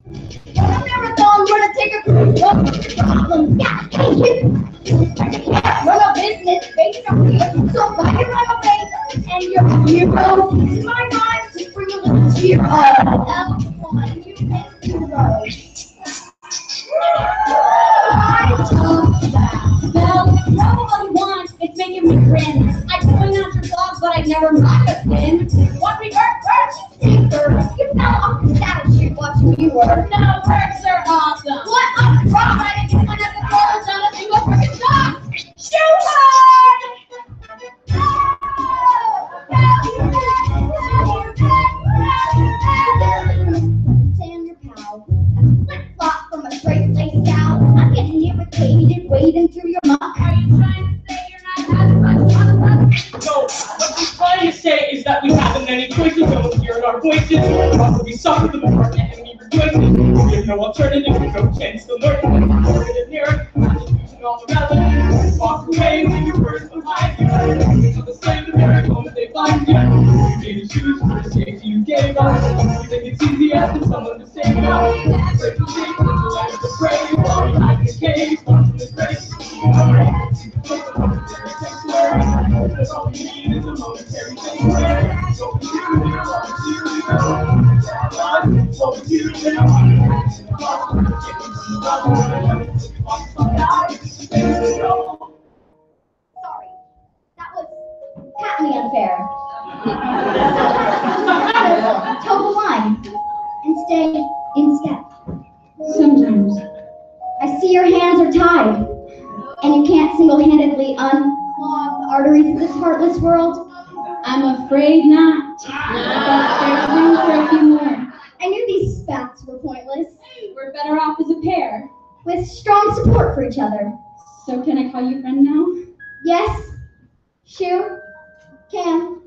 I'm never gonna run a ticket for problems. Yeah, I can't run a business based on fear. So why you run away and you're hero? In my mind, just bring a little cheer. L1, you can hero. Well, nobody wants it's making me grin. I point out your dogs, but I never mind a sin. What we work, tinker. You fell off the saddle shit watching me work. No, works are awesome. What? I'm wrong. I didn't get one of the girls on a single freaking song. Shoot hard! Sam, your pal. Flip-flop from a straight lace gal. I'm getting irritated, wading through your mouth. Are you trying to say you're not having much fun? No, what I'm trying to say is that we haven't any choices, don't hear our voices. We suffer the more enemy rejoices. We have no alternative, no chance to learn. We're in it near, using all the relevance. Walk away, leave your words behind you. Until the same the very moment they find you. You made a choose for the safety you gave us. You think it's easy asking someone to save us. Break the chains, let your life to pray. While we hide in the caves, once in the grace. All we need is a momentary thing. So we do now, so we do now. Sorry, that was patently unfair. Toe the line and stay in step. Sometimes I see your hands are tied, and you can't single-handedly unclog the arteries of this heartless world. I'm afraid not. But there's room for a few more. I knew these spats were pointless. We're better off as a pair, with strong support for each other. So can I call you friend now? Yes. Shoo. Can.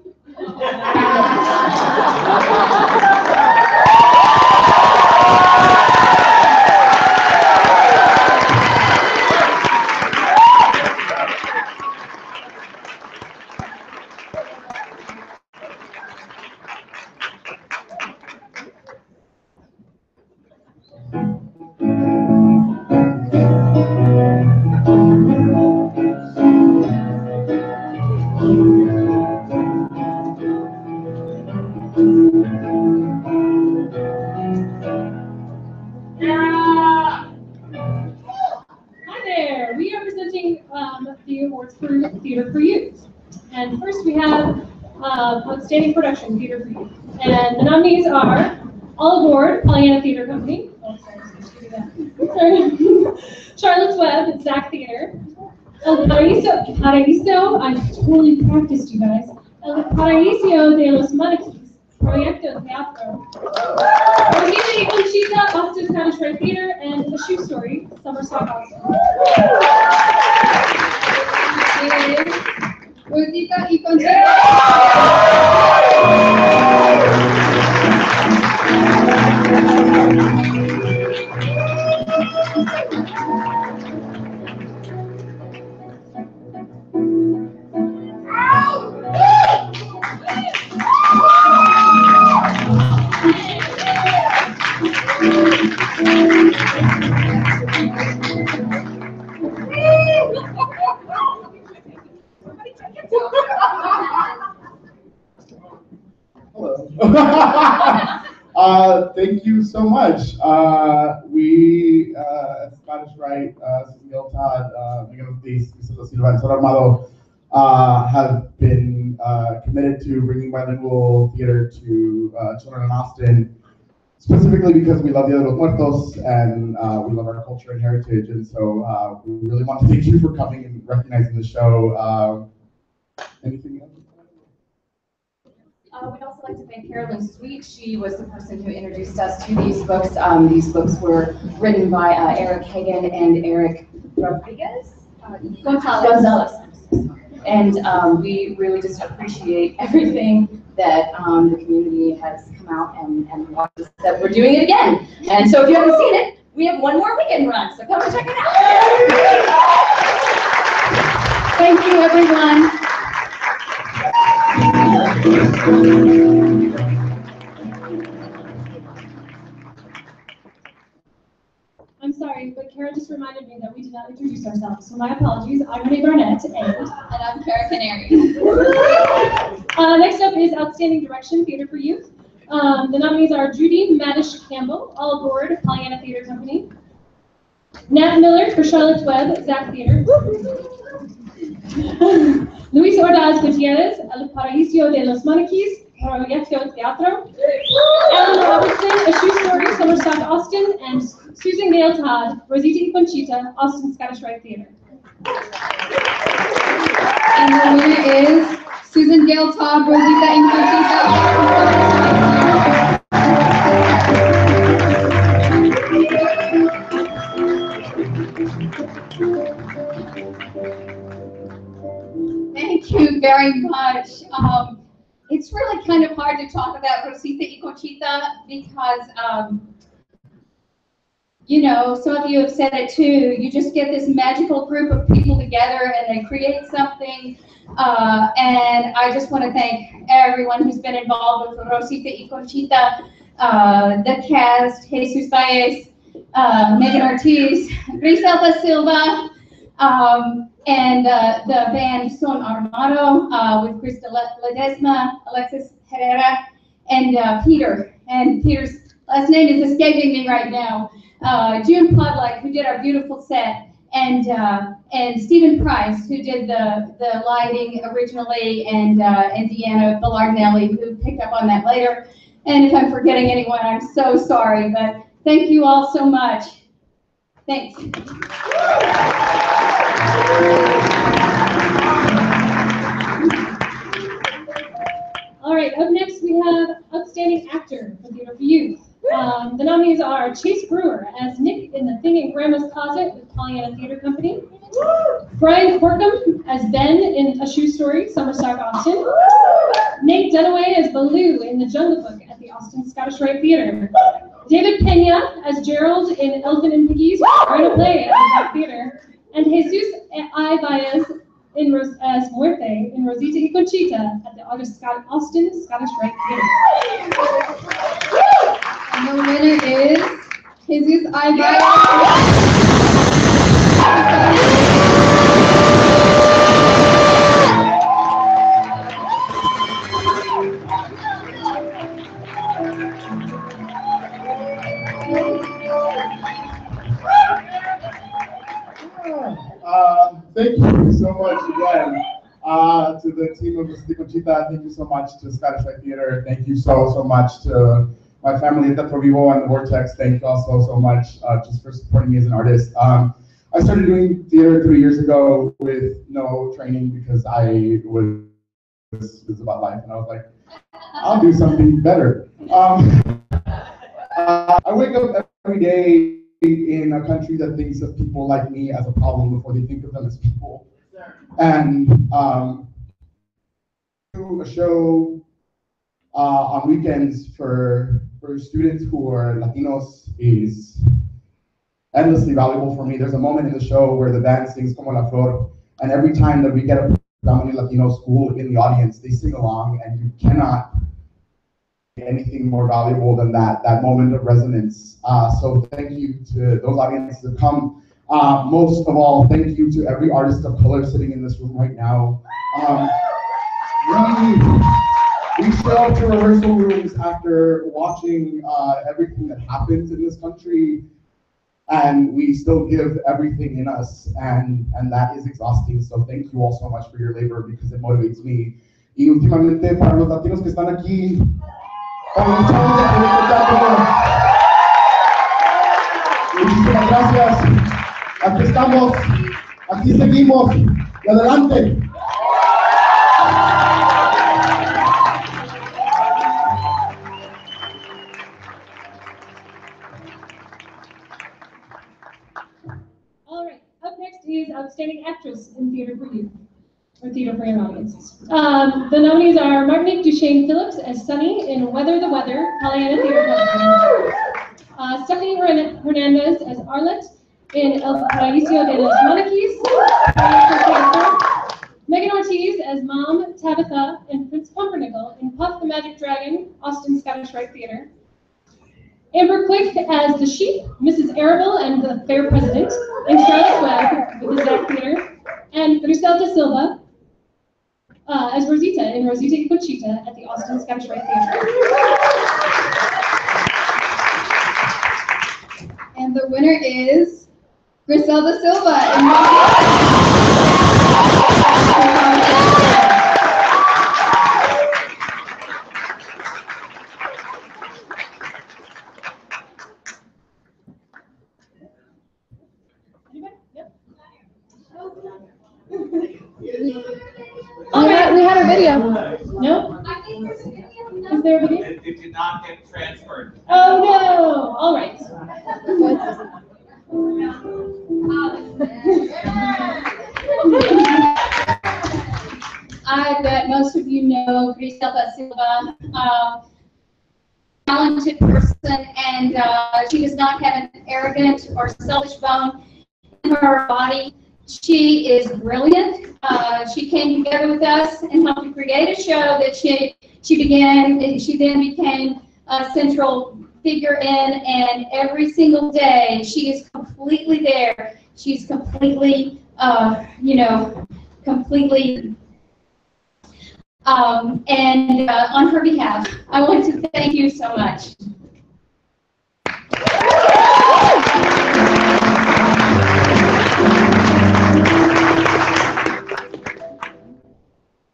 Theater for Youth. And first we have Outstanding Production, Theater for Youth. And the nominees are All Aboard, Pollyanna Theater Company. Oh, sorry, I was supposed to do that. Charlotte's Web at Zach Theater. El Paraíso, I totally practiced, you guys. El Paraíso de los Maniquís, Proyecto Teatro. Rosita y Conchita, Boston Spanish Rite Theater, and The Shoe Story, Summer Stock Austin. Rosita y Conchita. Thank you so much. We, at Spanish Rite, Miguel Todd, Miguel Ortiz, Vicente Silva, and Sol Armado, have been committed to bringing bilingual theater to children in Austin, specifically because we love Dia de los Muertos and we love our culture and heritage. And so we really want to thank you for coming and recognizing the show. Anything else? We'd also like to thank Carolyn Sweet. She was the person who introduced us to these books. These books were written by Eric Hagan and Eric Rodriguez? Gonzalez. And we really just appreciate everything that the community has come out and watched us, that we're doing it again. And so if you haven't seen it, we have one more weekend run, so come and check it out. Thank you, everyone. sorry, but Kara just reminded me that we did not introduce ourselves, so my apologies. I'm Renee Barnett, and I'm Kara Canary. Next up is Outstanding Direction, Theater for Youth. The nominees are Judy Madish Campbell, All Aboard, Pollyanna Theater Company. Nat Miller for Charlotte's Web, Zach Theater. Luis Ordaz Gutierrez, El Paraíso de los Maniquís, Proyecto Teatro. Ellen Robertson, A Shoe Story, Summerstock Austin, and Susan Gale Todd, Rosita y Conchita, Austin Scottish Rite Theater. And the winner is Susan Gale Todd, Rosita y Conchita. Thank you very much. It's really kind of hard to talk about Rosita y Conchita because, you know, some of you have said it too, you just get this magical group of people together and they create something. And I just want to thank everyone who's been involved with Rosita y Conchita, the cast, Jesus Baez, Megan Ortiz, Griselda Silva, and the band Son Armado with Krista Ledesma, Alexis Herrera, and Peter. And Peter's last name is escaping me right now. June Podlight, who did our beautiful set, and Stephen Price, who did the lighting originally, and Deanna Bellardinelli, who picked up on that later. And if I'm forgetting anyone, I'm so sorry, but thank you all so much. Thanks. All right, up next we have Outstanding Actor for Theater for Youth. The nominees are Chase Brewer as Nick in The Thing in Grandma's Closet with Pollyanna Theater Company. Brian Corkum as Ben in A Shoe Story, Summerstock Austin. Nate Dunaway as Baloo in The Jungle Book at the Austin Scottish Rite Theater. David Pena as Gerald in Elephant and Piggies, Rhino Play at the Black Theater. And Jesus I. Baez as Muerte in Rosita y Conchita at the Austin Scottish Rite Theater. And the winner is Jesus I. Baez. Thank you so much again to the team of Rosita y Conchita. Thank you so much to Scottish Rite Theater. Thank you so much to my family at Teatro Vivo and the Vortex. Thank you also so much just for supporting me as an artist. I started doing theater 3 years ago with no training because it was about life, and I was like, I'll do something better. I wake up every day in a country that thinks of people like me as a problem before they think of them as people. And do a show on weekends for students who are Latinos is endlessly valuable for me. There's a moment in the show where the band sings Como la Flor, and every time that we get a predominantly Latino school in the audience, they sing along, and you cannot anything more valuable than that moment of resonance. So thank you to those audiences that come. Most of all, thank you to every artist of color sitting in this room right now. We show up to rehearsal rooms after watching everything that happens in this country, and we still give everything in us, and that is exhausting. So thank you all so much for your labor, because it motivates me. Y últimamente, para los latinos que están aquí, muchísimas gracias. Aquí estamos, aquí seguimos, y adelante. All right, up next is Outstanding Actress in Theater for Youth, or Theater for Young Audiences. The nominees are Martinique Duchesne Phillips as Sunny in Weather the Weather, Pollyanna Theater Company. Stephanie Hernandez as Arlette in El Paraíso de los Maniquís. Megan Ortiz as Mom Tabitha and Prince Pumpernickel in Puff the Magic Dragon, Austin Scottish Rite Theater. Amber Quick as the sheep, Mrs. Arable and the fair president, and Charlotte Webb with the Zach Theater, and Griselda Silva as Rosita in Rosita y Conchita at the Austin Scottish Rite Theater. And the winner is Griselda Silva. We had a video. No? Is there a video? It did not get transferred. Oh no! All right. I bet most of you know Griselda Silva, talented person, and she does not have an arrogant or selfish bone in her body. She is brilliant. She came together with us and helped to create a show that she then became a central figure in, and every single day she is completely there. She's completely, completely. And on her behalf, I want to thank you so much.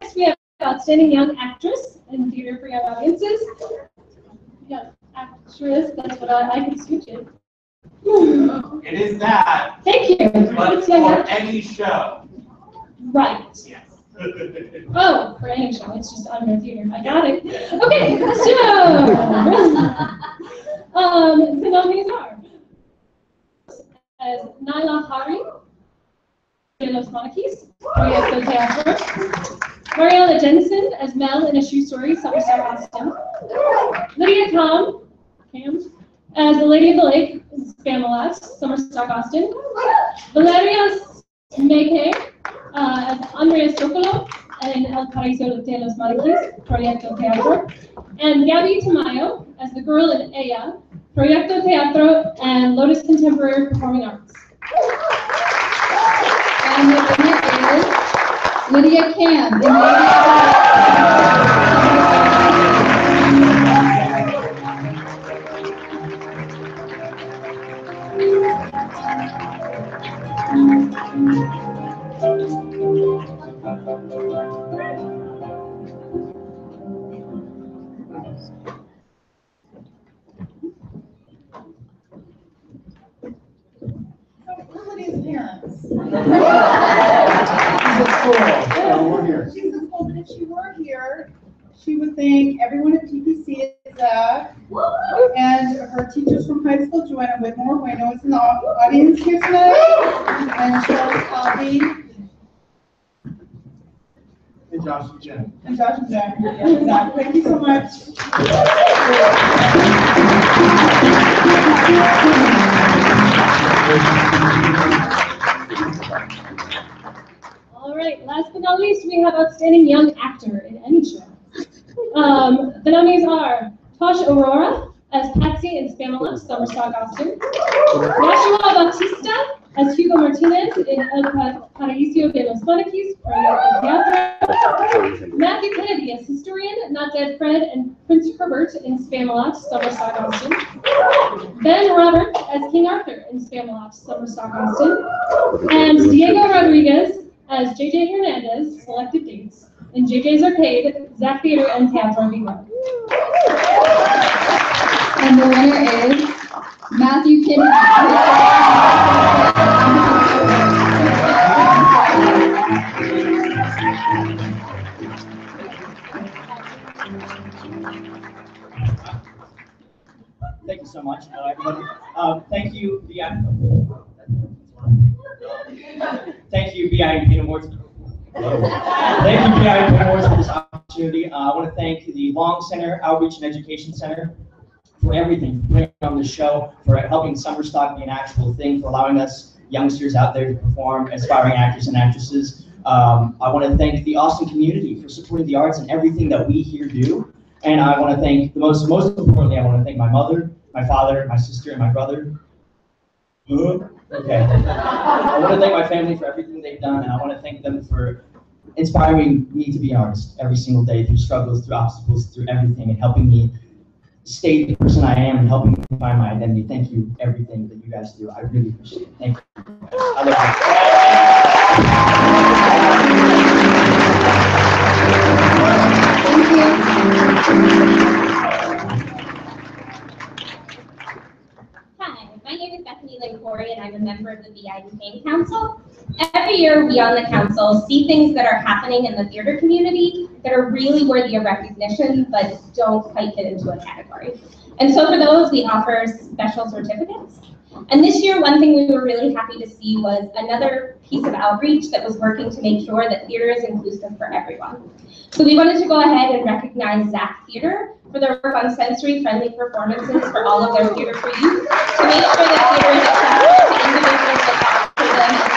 Next, we have Outstanding Young Actress in Theater for Young Audiences. Young Actress, that's what I can switch it. It is that, Thank you. but It's young for actress. any show. Right. Yes. Oh, for any show, it's just under theater. I got it. Okay, so the nominees are as Naila Hari, de los Monarchies, Proyecto Teatro, Mariella Jensen as Mel in A Shoe Story, Summer Star Austin, Lydia Cam as the Lady of the Lake, Spamalot, Summer Stock Austin, Valeria Meke as Andrea Socolo in El Paraíso de los Marquis, Proyecto Teatro, and Gabby Tamayo as the girl in Ella, Proyecto Teatro and Lotus Contemporary Performing Arts. And the winner is Lydia Cam in Lady of the Lake. Somebody's parents. We're here. She's just told that if she were here, she would think everyone at TPC is and her teachers from high school, Joanna Whitmore, who I know is in the audience here tonight, and Charlotte Coffey, And Josh and Jen. and Josh and Jen. Yeah, exactly. Thank you so much. All right, last but not least, we have Outstanding Young Actor in any show. The nominees are Tosh Aurora as Patsy in Spamalot, Summer Stock Austin, Joshua Bautista as Hugo Martinez in El Paraíso de los Monarchies, Proyecto Teatro, Matthew Kennedy as Historian, Not Dead Fred and Prince Herbert in Spamalot, Summer Stock Austin, Ben Robert as King Arthur in Spamalot, Summer Stock Austin, and Diego Rodriguez as JJ Hernandez, Selected Dates, in JJ's Arcade, Zach Theater, and Teatro Vivo. And the winner is Matthew Kennedy. Thank you so much, everybody. Thank you, Thank you, BIUP Awards. Thank you, BIUP Awards, for this opportunity. I want to thank the Long Center Outreach and Education Center for everything, for putting on the show, for helping Summer Stock be an actual thing, for allowing us youngsters out there to perform, aspiring actors and actresses. I want to thank the Austin community for supporting the arts and everything that we here do. And I want to thank, most importantly, I want to thank my mother, my father, my sister, and my brother. Okay. I want to thank my family for everything they've done, and I want to thank them for inspiring me to be an artist every single day through struggles, through obstacles, through everything, and helping me stay the person I am and helping me find my identity. Thank you, everything that you guys do. I really appreciate it. Thank you. I love Hi, my name is Bethany Lynn Corey, and I'm a member of the Iden Payne Council. Every year, we on the council see things that are happening in the theater community that are really worthy of recognition, but don't quite fit into a category. And so for those, we offer special certificates. And this year, one thing we were really happy to see was another piece of outreach that was working to make sure that theater is inclusive for everyone. So we wanted to go ahead and recognize Zach Theater for their work on sensory-friendly performances for all of their theater for youth, to make sure that theater is accessible to individuals that offer them and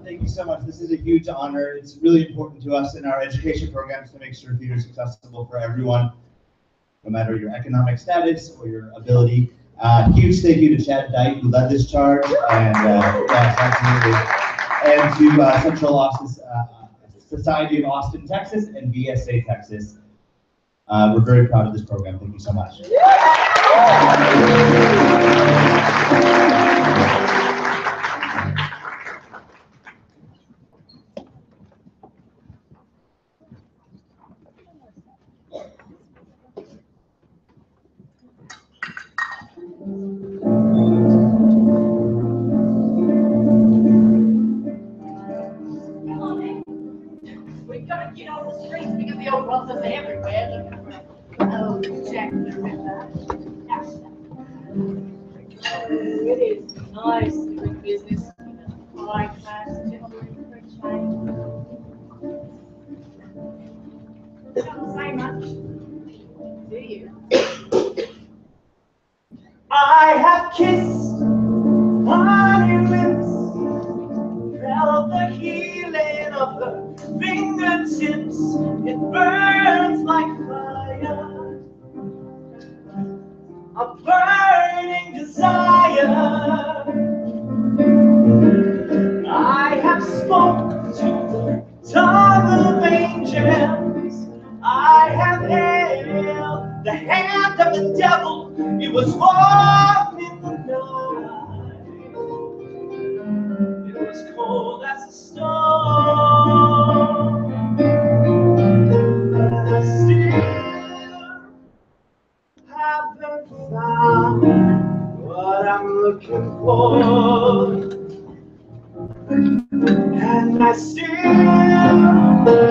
Thank you so much. This is a huge honor. It's really important to us in our education programs to make sure theater is accessible for everyone, no matter your economic status or your ability. Huge thank you to Chad Dyke, who led this charge, and yes, absolutely. And to Central Austin, Society of Austin, Texas, and VSA Texas. We're very proud of this program. Thank you so much. We gotta get on the streets because the old buses everywhere. Oh, Jack the Ripper. It is nice doing business in a high class gentleman for a change. Don't say much, do you? I have kissed on your lips, felt the healing of her fingertips. It burns like fire, a burning desire. I have spoken to the tongue of angels. I have held the hand of the devil. It was warm in the night. It was cold as a stone. But I still haven't found what I'm looking for. And I still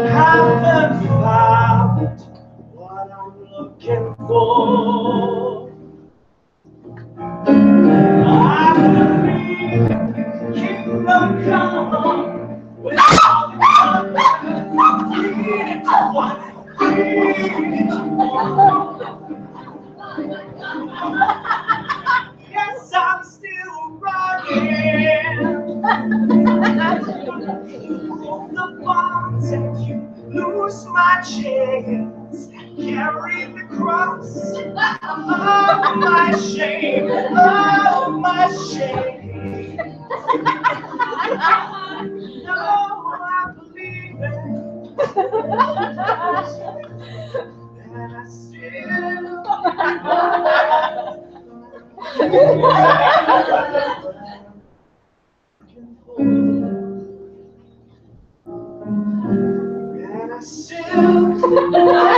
haven't found what I'm looking for. I believe kingdom come with all the one. Yes, I'm still running. The bonds and you lose my chains, carry the cross of my shame, of my shame. No, I believe it. And I still and I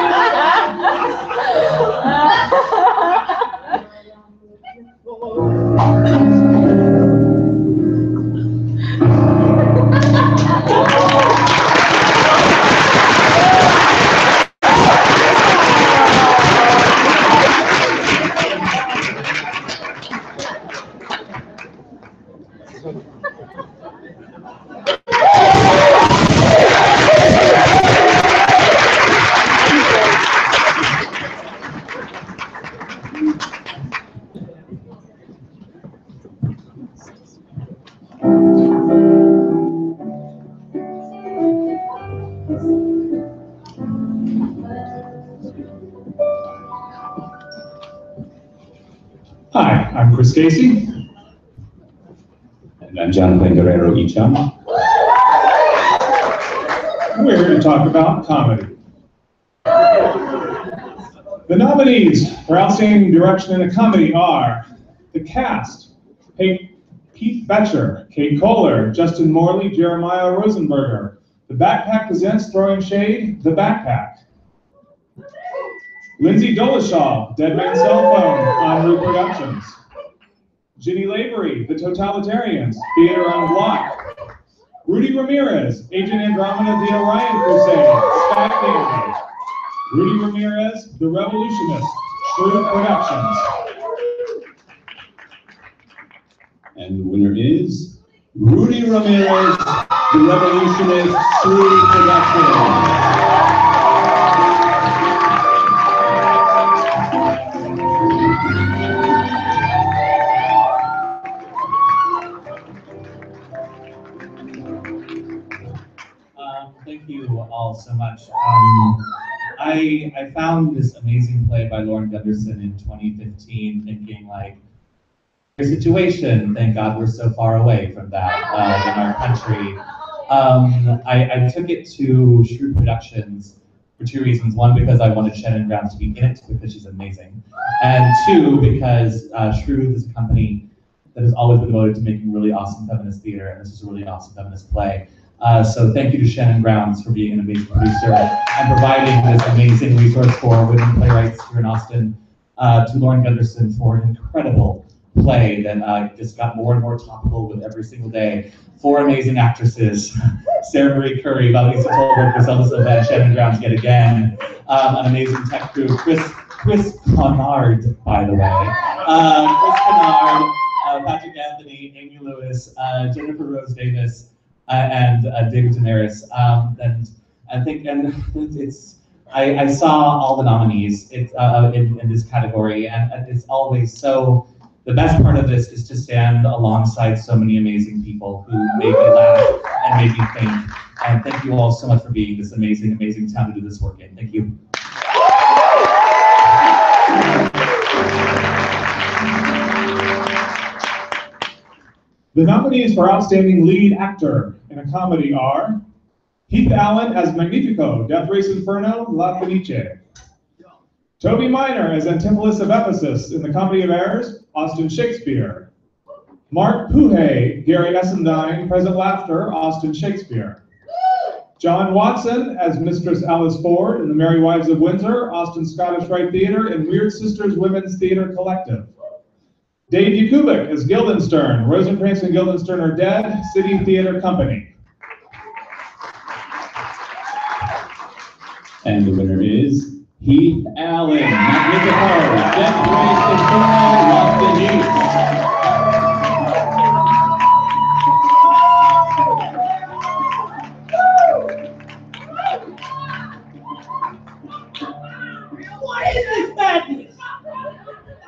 Chris Casey. And I'm Jonathan Guerrero Icham. We're here to talk about comedy. The nominees for Outstanding Direction in a Comedy are the cast: Pete Betcher, Kate Kohler, Justin Morley, Jeremiah Rosenberger. The Backpack presents Throwing Shade, The Backpack. Lindsay Doleshaw, Dead Man's Cell Phone, En route Productions. Ginny Lavery, The Totalitarians, Theater on Block. Rudy Ramirez, Agent Andromeda, The Orion Crusade, Sky Family. Rudy Ramirez, The Revolutionist, True Productions. And the winner is Rudy Ramirez, The Revolutionist, True Productions. Thank you all so much. I found this amazing play by Lauren Gunderson in 2015, thinking like, your situation, thank God we're so far away from that in our country. I took it to Shrew Productions for two reasons. One, because I wanted Shannon Brown to be in it, because she's amazing. And two, because Shrew is a company that has always been devoted to making really awesome feminist theater, and this is a really awesome feminist play. So thank you to Shannon Browns for being an amazing producer and providing this amazing resource for women playwrights here in Austin. To Lauren Gunderson for an incredible play that just got more and more topical with every single day. Four amazing actresses: Sarah Marie Curry, Valisa Tolbert, Griselda Silva, and Shannon Browns yet again. An amazing tech crew: Chris Connard, by the way. Chris Connard, Patrick Anthony, Amy Lewis, Jennifer Rose Davis, and David Daenerys. And I think, I saw all the nominees in this category, and it's always so. The best part of this is to stand alongside so many amazing people who make me laugh and make me think. And thank you all so much for being this amazing, amazing town to do this work in. Thank you. The nominees for Outstanding Lead Actor in a Comedy are Heath Allen as Magnifico, Death Race Inferno, La Fenice. Toby Minor as Antipholus of Ephesus in The Comedy of Errors, Austin Shakespeare. Mark Puhay, Gary Essendine, Present Laughter, Austin Shakespeare. John Watson as Mistress Alice Ford in The Merry Wives of Windsor, Austin Scottish Rite Theater and Weird Sisters Women's Theater Collective. Dave Yakubik as Guildenstern, Rosencrantz and Guildenstern Are Dead, City Theater Company. And the winner is Heath Allen, Magnifico, Death Race Inferno, La Fenice. What is this madness?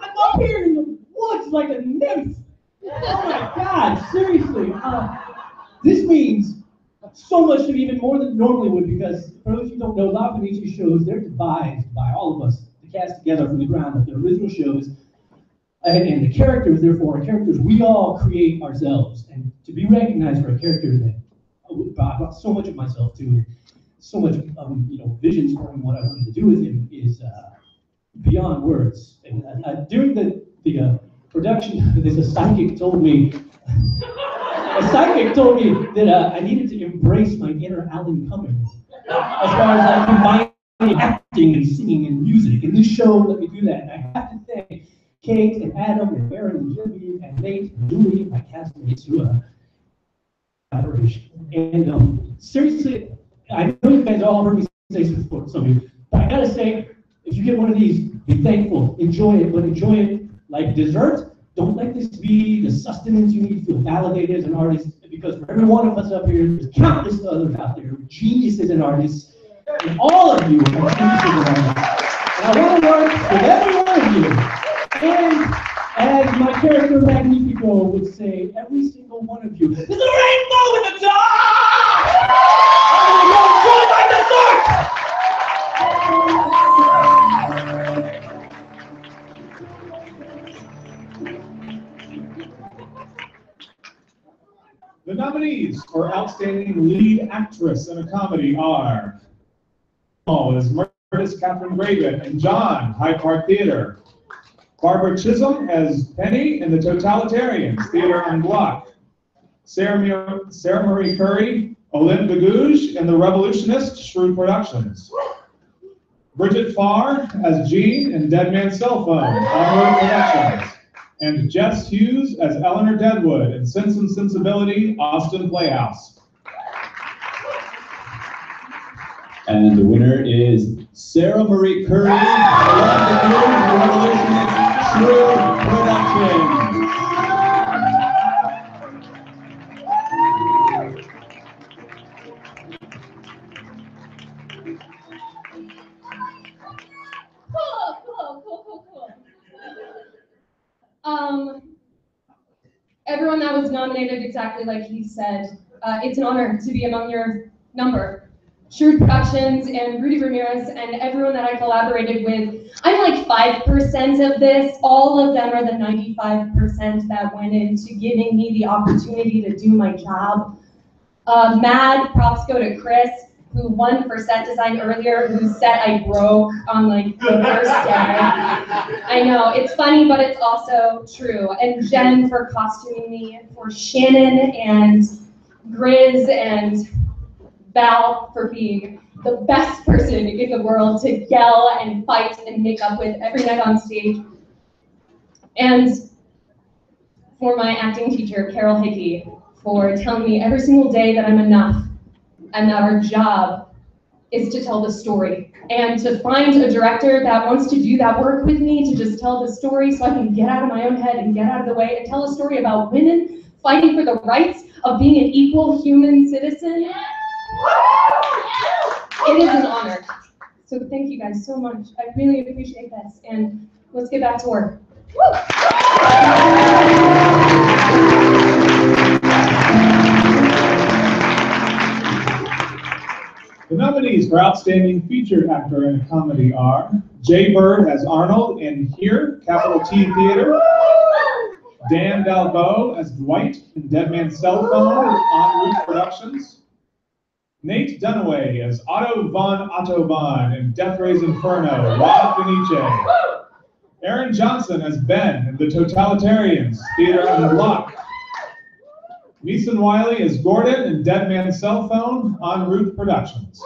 I'm up here in the woods like a nymph. Oh my God, seriously. This means so much to me, even more than normally would, because for those who don't know, La Fenice shows, they're devised by all of us, the cast together from the ground up. The original shows, and the characters, therefore, are characters we all create ourselves. And to be recognized for a character that I brought so much of myself to, so much visions for him, what I wanted to do with him is beyond words. And during the production, a psychic told me that I needed to embrace my inner Alan Cumming as far as combining acting and singing and music. And this show let me do that. And I have to thank Kate and Adam and Aaron and Jimmy and Nate and Julie, my castmates, who collaboration. And seriously, I know you guys all heard me say this before, some of you, but I gotta say, if you get one of these, be thankful, enjoy it, but enjoy it like dessert. Don't let this be the sustenance you need to feel validated as an artist, because for every one of us up here, there's countless others out there, geniuses and artists, and all of you are geniuses and artists. And I want to work with every one of you. And as my character Magnifico would say, every single one of you is a rainbow in the dark! I'm gonna go enjoy my dessert! The nominees for Outstanding Lead Actress in a Comedy are as Meredith Catherine Graven in John, Hyde Park Theater. Barbara Chisholm as Penny in The Totalitarians, Theater on Block. Sarah Marie Curry, Olympe de Gouges in The Revolutionist, Shrewd Productions. Bridget Farr as Jean in Dead Man's Cell Phone, Onward Productions. And Jess Hughes as Eleanor Deadwood in Sense and Sensibility, Austin Playhouse. And the winner is Sarah Marie Curry, Olympe de Gouges, The Revolutionist, Shrewd Productions. Everyone that was nominated, exactly like he said, it's an honor to be among your number. Shrewd Productions and Rudy Ramirez and everyone that I collaborated with. I'm like 5% of this. All of them are the 95% that went into giving me the opportunity to do my job. Mad props go to Chris, who won for set design earlier, whose set I broke on like the first day. I know, it's funny, but it's also true. And Jen for costuming me, for Shannon and Grizz and Val for being the best person in the world to yell and fight and make up with every night on stage. And for my acting teacher, Carol Hickey, for telling me every single day that I'm enough and that our job is to tell the story. And to find a director that wants to do that work with me, to just tell the story so I can get out of my own head and get out of the way and tell a story about women fighting for the rights of being an equal human citizen. It is an honor. So thank you guys so much. I really appreciate this. And let's get back to work. Woo! The nominees for Outstanding Featured Actor in a Comedy are Jay Bird as Arnold in Here, Capital T Theater. Dan Dalbo as Dwight in Dead Man's Cell Phone, En Route Productions. Nate Dunaway as Otto von Autobahn in Death Rays Inferno, La Fenice. Aaron Johnson as Ben in The Totalitarians, Theater on the Block. Neeson Wiley as Gordon in Dead Man's Cell Phone, En Route Productions.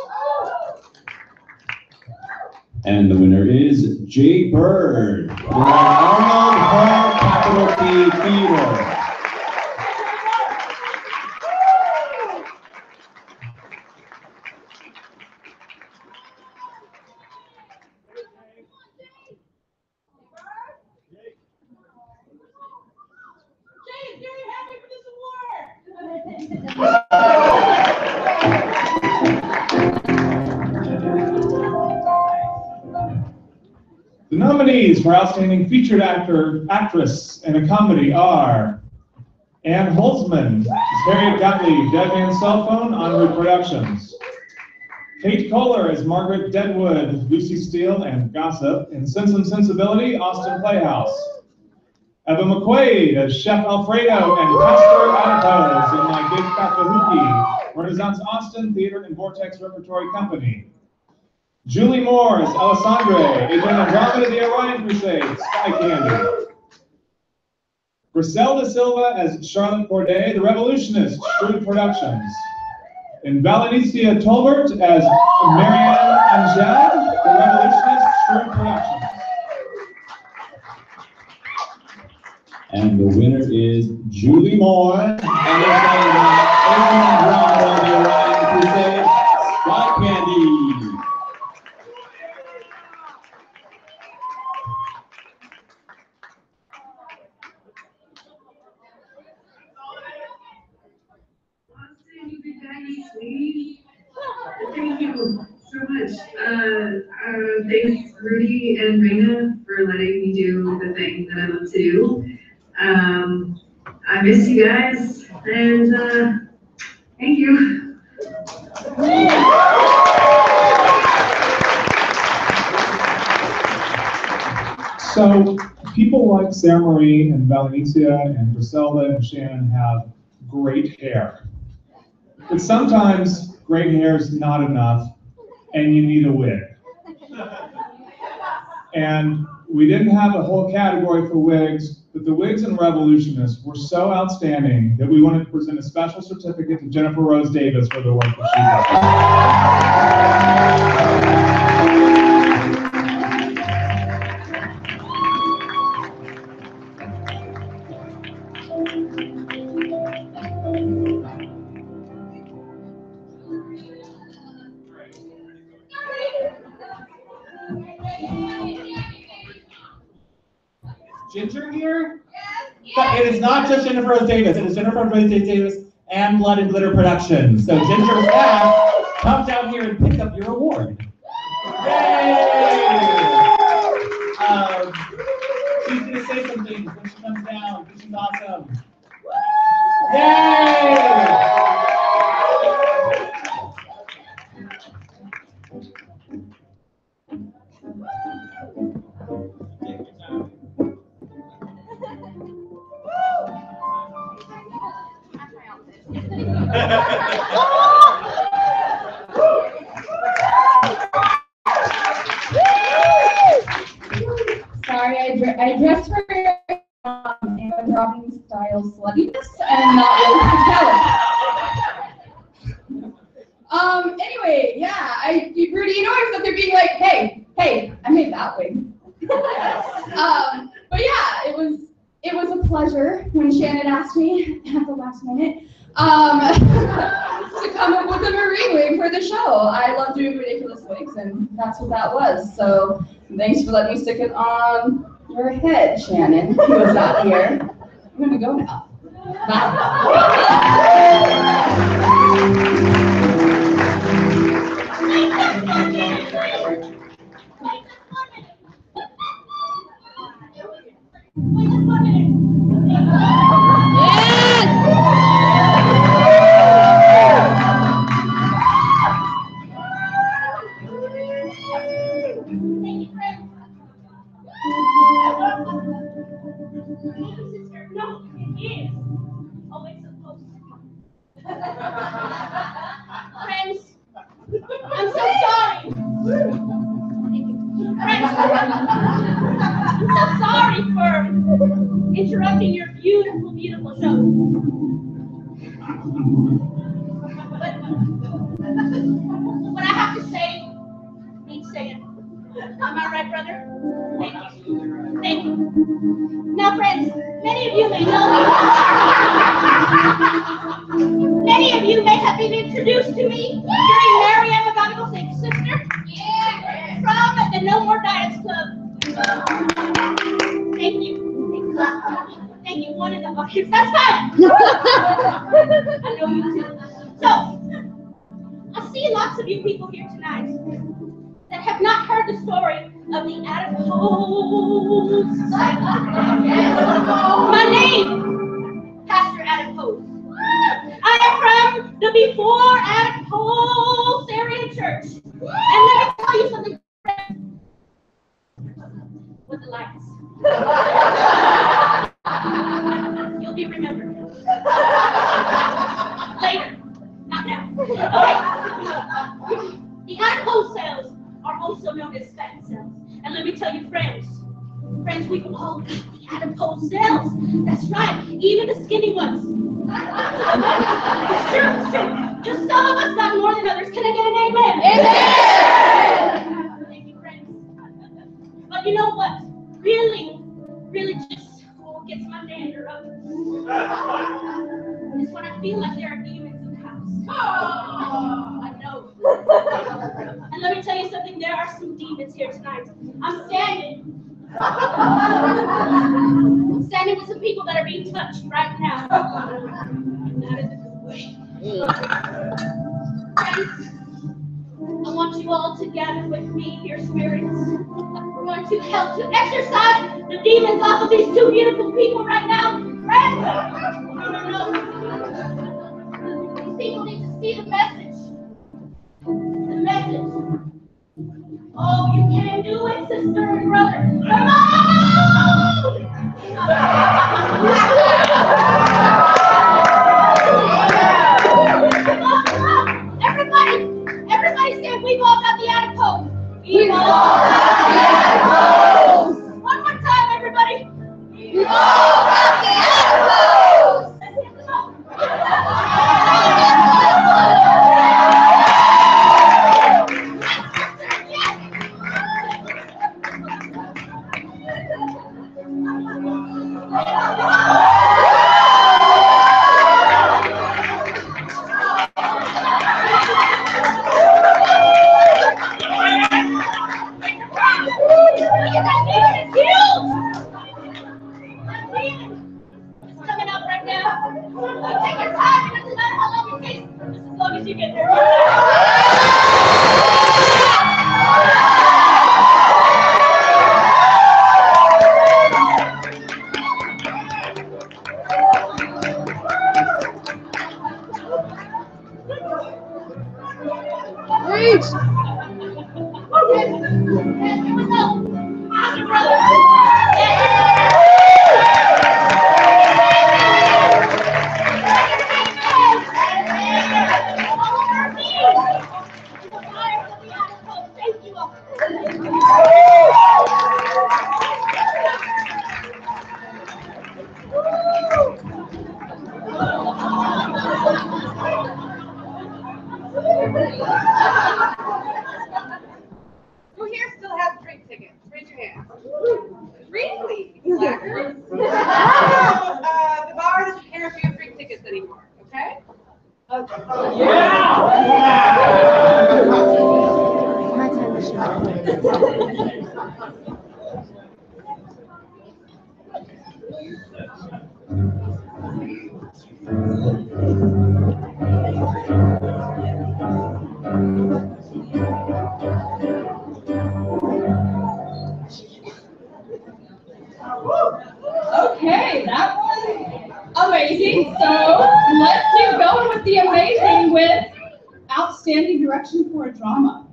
And the winner is Jay Bird for Arnold Her Capital T Theater. The nominees for Outstanding Featured Actress in a Comedy are Ann Holtzman as Harriet Gottlieb, Dead Man's Cell Phone, En Route Productions. Kate Kohler as Margaret Deadwood, Lucy Steele, and Gossip in Sense and Sensibility, Austin Playhouse. Eva McQuaid as Chef Alfredo and Pastor Adipose in My Big Fat Kahookie, Renaissance Austin Theater and Vortex Repertory Company. Julie Moore as Alessandre, Agent Andromeda, The Orion Crusade, Sky Candy. Griselda Silva as Charlotte Corday, The Revolutionist, Shrewd Productions. And Valenicia Tolbert as Marianne Angel, The Revolutionist, Shrewd Productions. And the winner is Julie Moore and Agent Andromeda, The Orion Crusade, Sky Candy. Thank you so much. Thanks, Rudy and Raina, for letting me do the thing that I love to do. I miss you guys, and thank you. So people like Sarah Marie and Valenicia and Griselda and Shannon have great hair. But sometimes great hair is not enough and you need a wig. And we didn't have a whole category for wigs, but the wigs and revolutionists were so outstanding that we wanted to present a special certificate to Jennifer Rose Davis for the work that she Ginger here? But it is not just Jennifer Rose Davis, it is Jennifer Rose Davis and Blood and Glitter Productions. So Ginger's staff, come down here and pick up your award. Yay! She's gonna say some things when she comes down, because she's awesome. Yay! Sorry, I dressed for dropping style sluttiness and not really talent. Anyway, yeah, Rudy, you know I was up there being like, hey, I made that wig. But yeah, it was a pleasure when Shannon asked me at the last minute to come up with a marine wig for the show. I love doing ridiculous wigs, and that's what that was. So thanks for letting me stick it on your head, Shannon, who was not here. I'm gonna go now. Bye. Friends, I'm so sorry. Friends, I'm so sorry for interrupting your beautiful, beautiful show. But what I have to say needs saying. Am I right, brother? Thank you. Thank you. Now, friends, many of you may know me. Many of you may have been introduced to me during Mary Ann McGonagall's Big Sister from the No More Diets Club. Thank you. Thank you. One of the buckets. That's fine. I know you too. So, I see lots of you people here tonight that have not heard the story of the adipose. My name, Pastor Adipose. I am from the before adipose area church. And let me tell you something with the lights. You'll be remembered. Later. Not now. Okay. The adipose cells are also known as fat cells. And let me tell you, friends, we've all got the adipose cells. That's right, even the skinny ones. It's true. Just some of us got more than others. Can I get an amen? Amen! Thank you, friends. But you know what? Really just gets my dander up. Is when I feel like there are demons in the house. Oh, I know. And let me tell you something, there are some demons here tonight. I'm standing with some people that are being touched right now. Not in the good way. Friends, I want you all to gather with me, dear spirits. We're going to help to exorcise the demons off of these two beautiful people right now. Friends, no. These people need to see the message. The message. Oh, you can do it, sister and brother. Come on! you get there. Great. Who here still has drink tickets? Raise your hand. Really? Slackers? The bar doesn't care if you have drink tickets anymore, okay? Okay. My time to shine. Okay, that was amazing. So let's keep going with the amazing with outstanding direction for a drama.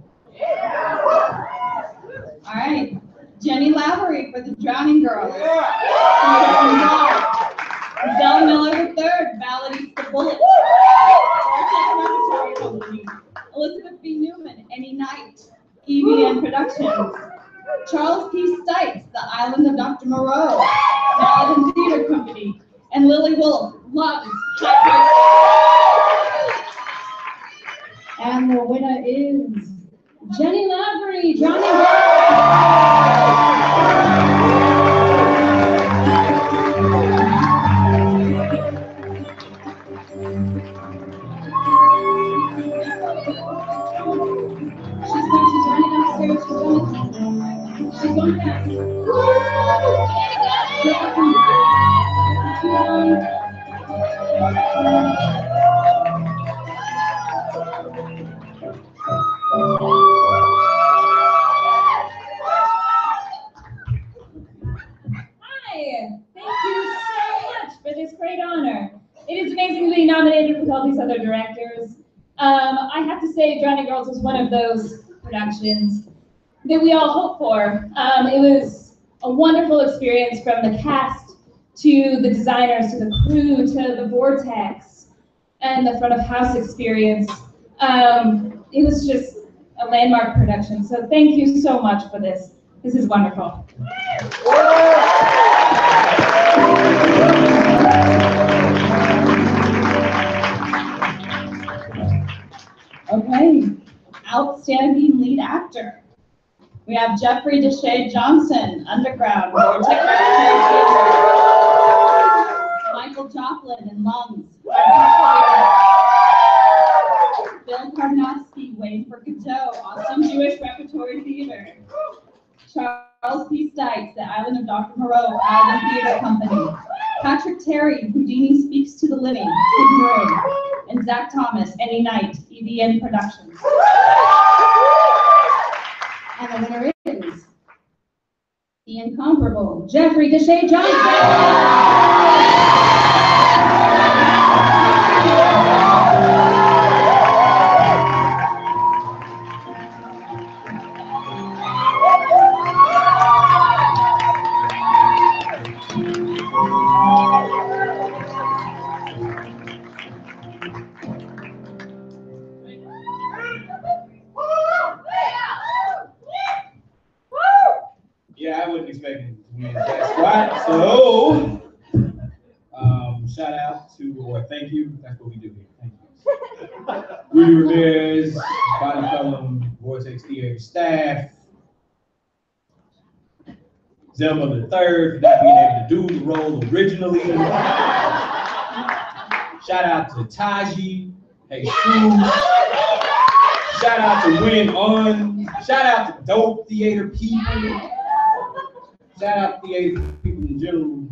All right, Jenny Lavery for The Drowning Girls. Zell Miller III, Ballad Eats the Bullet. Elizabeth B. Newman, Any Night, EVN Productions. Charles P. Stites, The Island of Dr. Moreau, Ballad Theater Company. And Lily Wolf, Lungs, And the winner is Jenny Lavery, Drowning Girls. She's going fast. Hi, thank you so much for this great honor. It is amazing to be nominated with all these other directors. I have to say, Drowning Girls was one of those productions that we all hope for. It was a wonderful experience from the cast to the designers to the crew to the vortex and the front of house experience. It was just a landmark production. So thank you so much for this. This is wonderful. Okay, outstanding lead actor. We have Jeffrey Deshay Johnson, Underground, Vortex Michael Joplin in Lungs, Bill Karnofsky, Wayne for Godot, Awesome Jewish Repertory Theater. Charles P. Stites, The Island of Dr. Moreau, Island Theater Company. Patrick Terry, Houdini Speaks to the Living, Hidden Room. And Zach Thomas, Any Night, EVN Productions. And the winner is the incomparable Jeffrey Deshay Johnson. Yeah, I wasn't expecting to win that spot. So, shout out to, or thank you. That's what we do here. Thank you. Rudy Ramirez, Body Column, Vortex Theater staff. Zelma III for not being able to do the role originally. Shout out to Taji, Hey Shoes. Shout out to Win On. Shout out to Dope Theater people. Shout out to theater people in general.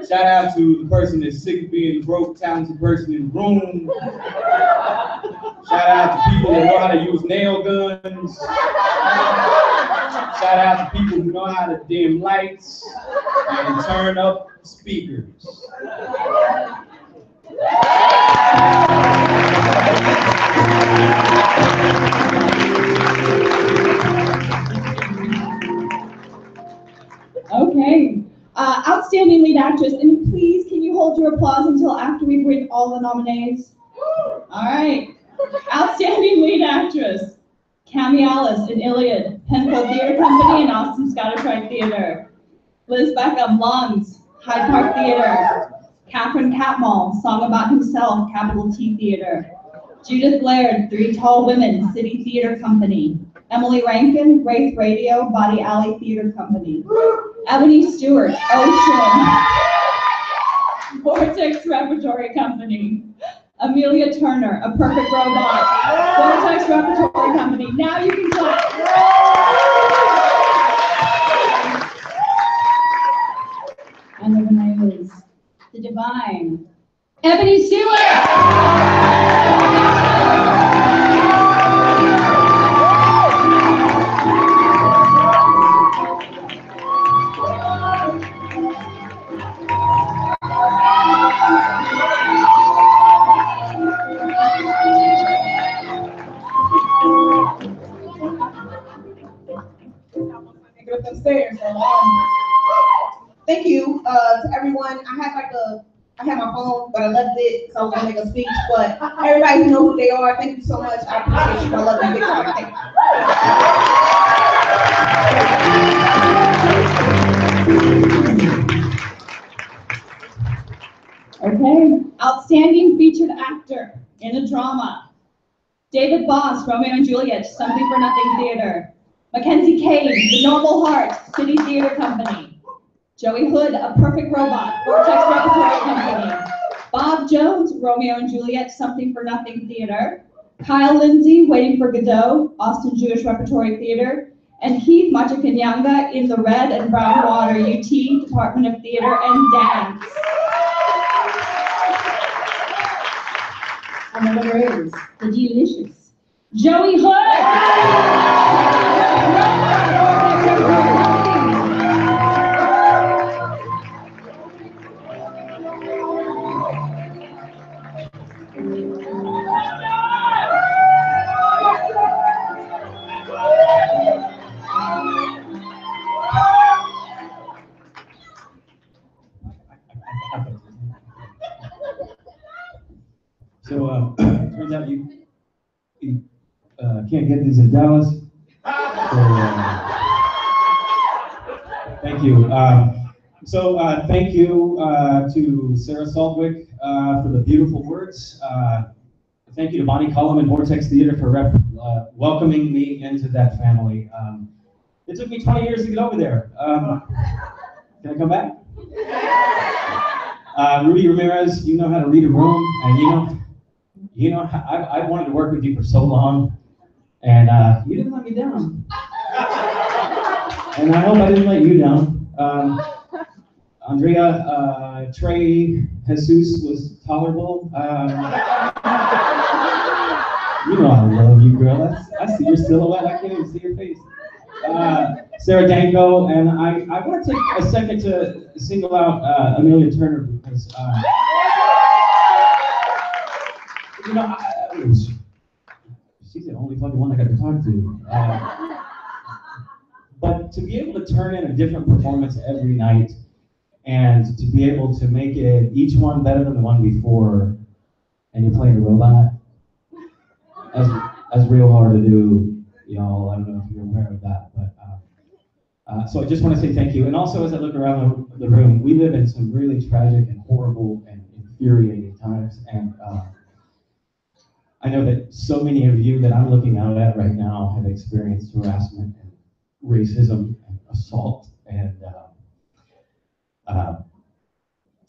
Shout out to the person that's sick of being the broke, talented person in the room. Shout Shout out to people that know how to use nail guns. Shout out to people who know how to dim lights and turn up speakers. Okay. Outstanding lead actress, and please, can you hold your applause until after we read all the nominees? All right. Outstanding lead actress, Cami Alice in Iliad, Penfield Theater Company, and Austin Scottish Rite Theater. Liz Beckham, Lungs, Hyde Park Theater. Catherine Catmull, Song About Himself, Capital T Theater. Judith Laird, Three Tall Women, City Theater Company. Emily Rankin, Wraith Radio, Body Alley Theater Company. Ebony Stewart, Ocean, Vortex Repertory Company. Amelia Turner, A Perfect Robot, Vortex Repertory Company. Now you can clap. And the winner is the divine Ebony Stewart. Upstairs. Thank you to everyone. I had my phone, but I left it because I was going to make a speech. But everybody knows who they are. Thank you so much. I appreciate you. I love you. Big time. Thank you. Okay. Outstanding featured actor in a drama. David Boss, Romeo and Juliet, Something for Nothing Theater. Mackenzie Kane, The Normal Heart, City Theater Company. Joey Hood, A Perfect Robot, Vortex Repertory Company. Bob Jones, Romeo and Juliet, Something for Nothing Theater. Kyle Lindsay, Waiting for Godot, Austin Jewish Repertory Theater. And Heath Machakanyanga in the Red and Brown Water, UT, Department of Theater and Dance. And the winner is the delicious Joey Hood. So turns out you can't get these in Dallas. Thank you. Thank you to Sarah Saldwick for the beautiful words. Thank you to Bonnie Cullum and Vortex Theater for welcoming me into that family. It took me 20 years to get over there. Can I come back? Rudy Ramirez, you know how to read a room, and I wanted to work with you for so long, and you didn't let me down. And I hope I didn't let you down. Andrea, Trey, Jesus was tolerable. You know I love you, girl. I see your silhouette. I can't even see your face. Sarah Danko, and I want to take a second to single out Amelia Turner because she's the only fucking one I got to talk to. But to be able to turn in a different performance every night and to be able to make it each one better than the one before, and you're playing a robot, that's real hard to do, y'all. I don't know if you're aware of that, but so I just want to say thank you. And also, as I look around the room, we live in some really tragic and horrible and infuriating times, and I know that so many of you that I'm looking out at right now have experienced harassment and racism and assault, and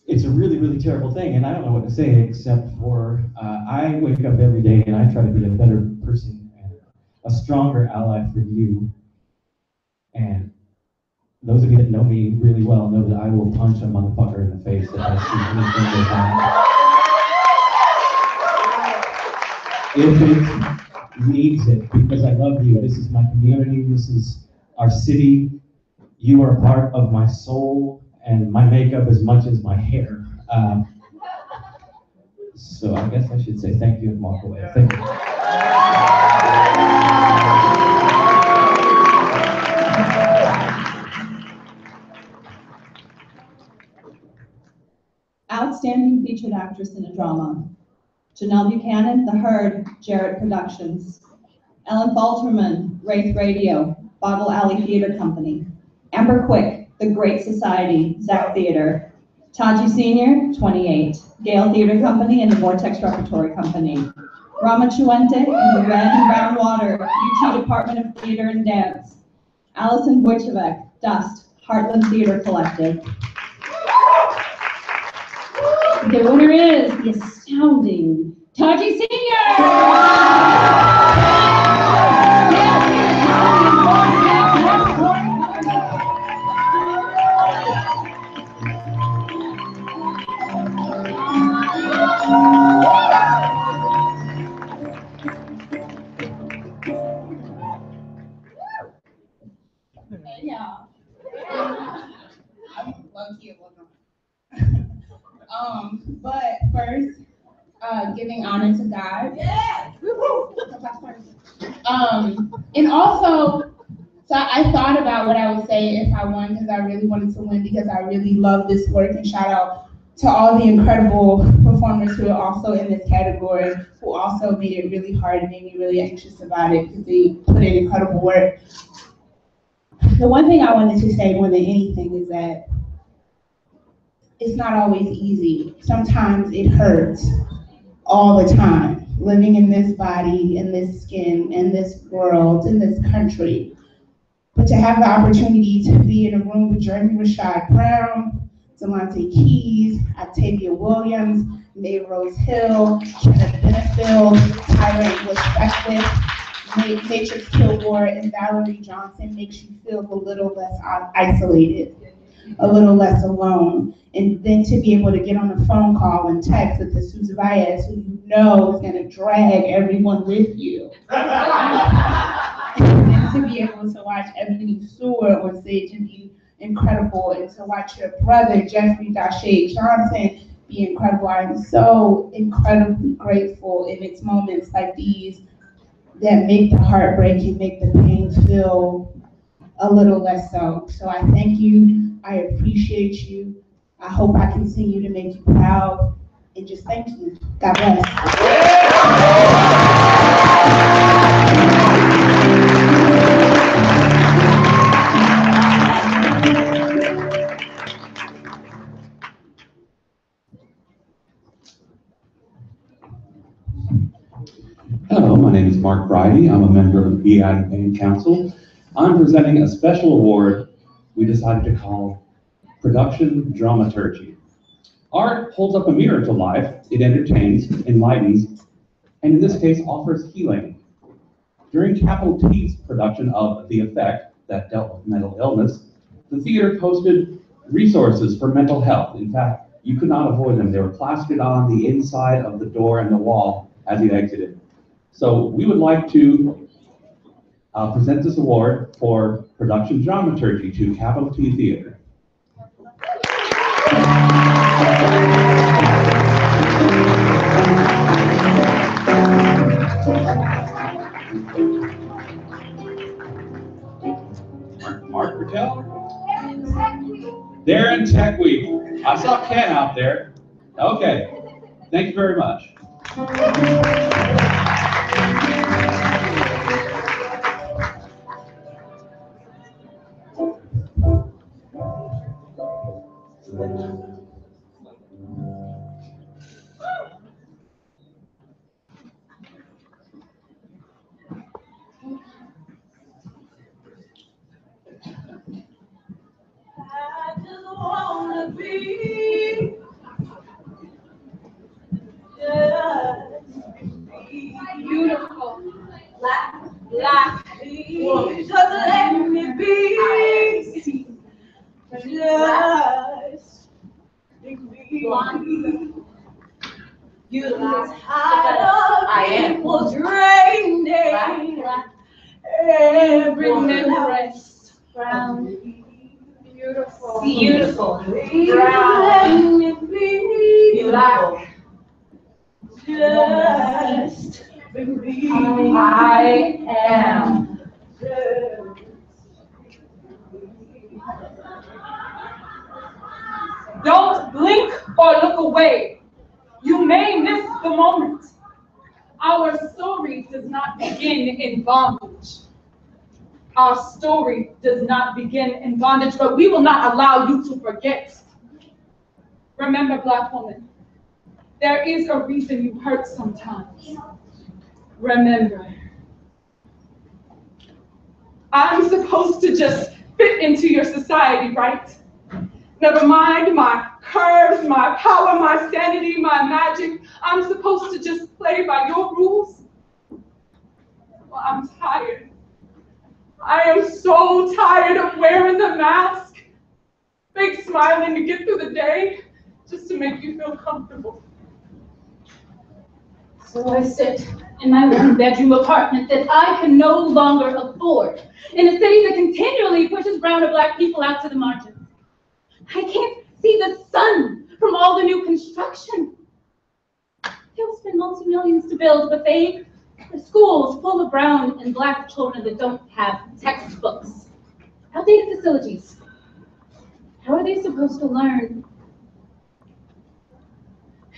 it's a really, really terrible thing, and I don't know what to say except for I wake up every day and I try to be a better person and a stronger ally for you. And those of you that know me really well know that I will punch a motherfucker in the face if I see anything if it needs it, because I love you. This is my community. This is our city. You are a part of my soul and my makeup as much as my hair. So I guess I should say thank you and walk away. Thank you. Outstanding Featured Actress in a Drama. Janelle Buchanan, The Herd, Jarrett Productions. Ellen Falterman, Wraith Radio, Bottle Alley Theater Company. Amber Quick, The Great Society, Zach Theater. Taji Sr., 28, Gale Theater Company and the Vortex Repertory Company. Rama Chuente and the Red and Brown Water, UT Department of Theater and Dance. Allison Wojciech, Dust, Heartland Theater Collective. The winner is the astounding Taji Sr. Yeah. Low-key it wasn't. But first, giving honor to God. Yeah. And also, so I thought about what I would say if I won, because I really wanted to win, because I really love this work, and shout out to all the incredible performers who are also in this category, who also made it really hard and made me really anxious about it, because they put in incredible work. The one thing I wanted to say more than anything is that it's not always easy. Sometimes it hurts all the time, living in this body, in this skin, in this world, in this country. But to have the opportunity to be in a room with Jeremy Rashad Brown, Delonte Keys, Octavia Williams, Mae Rose Hill, Kenneth Benefield, Tyra English Beckwith, Matrix Kilgore, and Valerie Johnson makes you feel a little less isolated, a little less alone. And then to be able to get on a phone call and text with the Susan Baez, who you know is gonna drag everyone with you. And to be able to watch Ebony Stewart on stage and be incredible, and to watch your brother, Jeffrey Dashay Johnson, be incredible. I'm so incredibly grateful, and it's moments like these that make the heart break and make the pain feel a little less so. So I thank you, I appreciate you. I hope I continue to make you proud, and just thank you. God bless. Hello, my name is Mark Bridey. I'm a member of the Iden Payne Council. I'm presenting a special award we decided to call Production Dramaturgy. Art holds up a mirror to life. It entertains, enlightens, and in this case offers healing. During Capital T's production of The Effect, that dealt with mental illness, the theater posted resources for mental health. In fact, you could not avoid them. They were plastered on the inside of the door and the wall as you exited. So we would like to present this award for production dramaturgy to Capital T Theater. Mark Patel? They're in Tech Week. I saw Ken out there. Okay, thank you very much. I just wanna be beautiful, like me. Just let me be. Just be. You like I am. Beautiful. Brown. Black. Just be. I am. Don't blink or look away. You may miss the moment. Our story does not begin in bondage. Our story does not begin in bondage, but we will not allow you to forget. Remember, Black woman, there is a reason you hurt sometimes. Remember, I'm supposed to just fit into your society, right? Never mind my curves, my power, my sanity, my magic. I'm supposed to just play by your rules. Well, I'm tired. I am so tired of wearing the mask, fake smiling to get through the day, just to make you feel comfortable. So I sit in my one-bedroom apartment that I can no longer afford, in a city that continually pushes brown and Black people out to the margins. I can't see the sun from all the new construction. They'll spend multi-millions to build, but the schools full of brown and Black children that don't have textbooks, outdated facilities. How are they supposed to learn?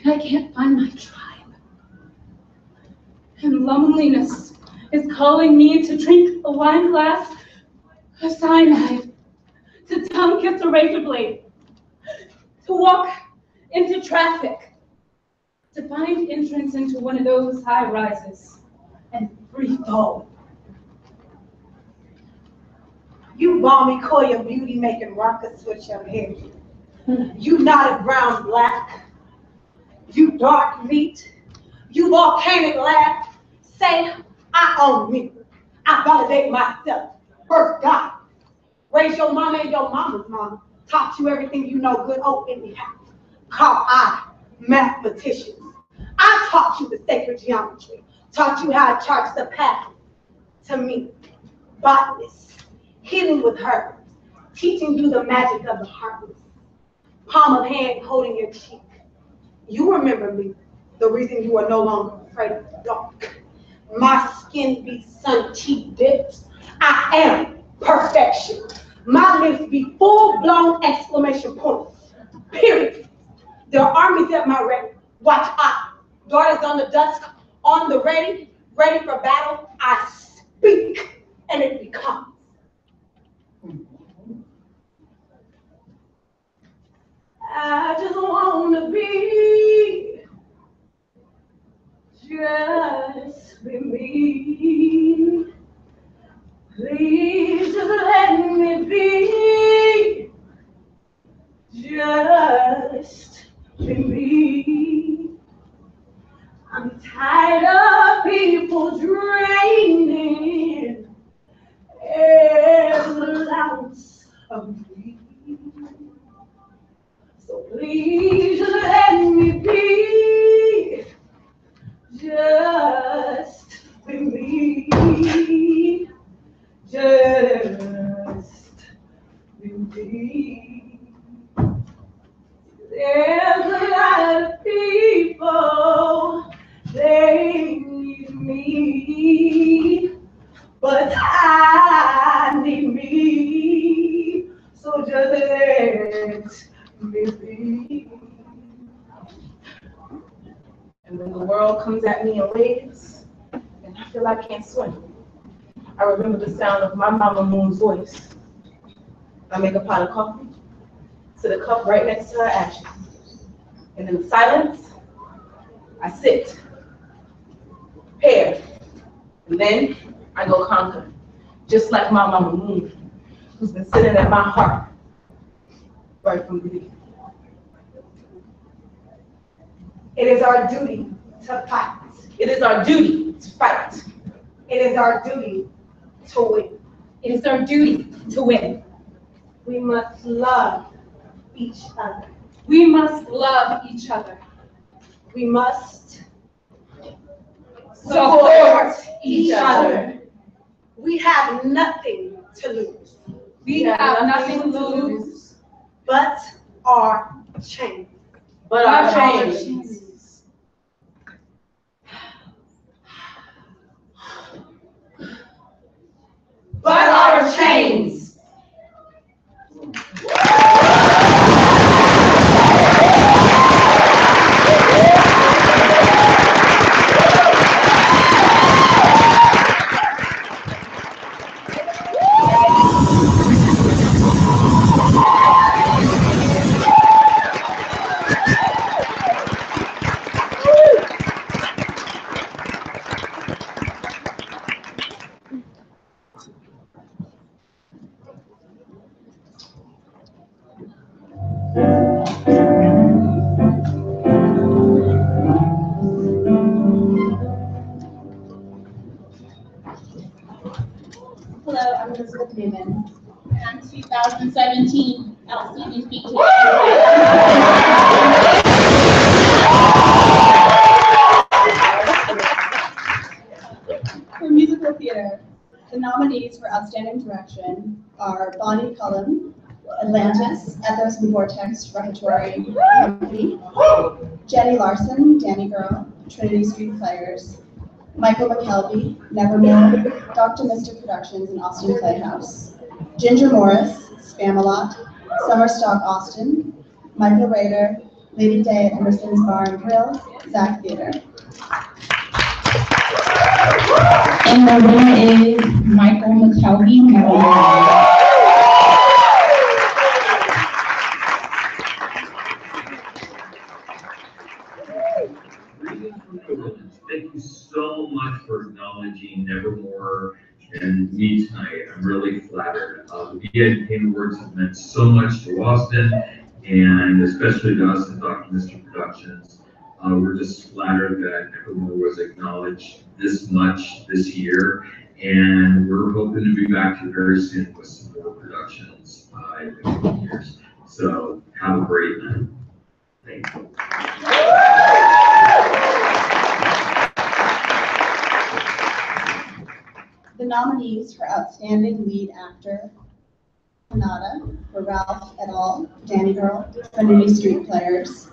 And I can't find my tribe. And loneliness is calling me to drink a wine glass of cyanide, to tongue kiss a razor blade, to walk into traffic, to find entrance into one of those high rises and free fall. You balmy Koya beauty making rockets with your hair. You knotted brown Black. You dark meat. You volcanic laugh. Say, I own me. I validate myself. First God. Raise your mama and your mama's mama. Taught you everything you know good old anyhow. Call I mathematicians. I taught you the sacred geometry. Taught you how to chart the path to me. Botanists. Healing with herbs. Teaching you the magic of the heartless. Palm of hand holding your cheek. You remember me. The reason you are no longer afraid of the dark. My skin be sun cheek dips. I am perfection. My lips be full-blown exclamation points. Period. There are armies at my ready. Watch out. Daughters on the dusk, on the ready for battle. I speak and it becomes. I just want to be just with me. Please just let me be just with me. I'm tired of people draining every ounce of me. So please just let me be just with me. Just with me. There's a lot of people, they need me, but I need me. So just let me be. And when the world comes at me in waves, and I feel I can't swim, I remember the sound of my Mama Moon's voice. I make a pot of coffee, sit a cup right next to her ashes. And in silence, I sit, prepare, and then I go conquer, just like my Mama Moon, who's been sitting at my heart right from the beginning. It is our duty to fight. It is our duty to fight. It is our duty to win. It is our duty to win. We must love each other. We must love each other. We must support each other. We have nothing to lose. We have nothing to lose. but our chains. But our chains. But our chains. Hello, I'm Elizabeth Newman. I'm 2017 LCBP. For musical theater, the nominees for Outstanding Direction are Bonnie Cullum, Atlantis, Ethos and Vortex Repertory Company, Jenny Larson, Danny Girl, Trinity Street Players, Michael McKelvey, Nevermore, Dr. Mystic Productions and Austin Playhouse, Ginger Morris, Spamalot, Summerstock Austin, Michael Rader, Lady Day at Emerson's Bar and Grill, Zach Theater. And the winner is Michael McKelvey, Nevermore. Thank you so much for acknowledging Nevermore and me tonight. I'm really flattered. The Iden Payne Awards have meant so much to Austin, and especially to us at Dr. Mystic Productions. We're just flattered that Nevermore was acknowledged this much this year, and we're hoping to be back here very soon with some more productions in the coming years. So have a great night. Thank you. The nominees for Outstanding Lead Actor, Canada, for Ralph et al., Danny Girl, Trinity Street Players,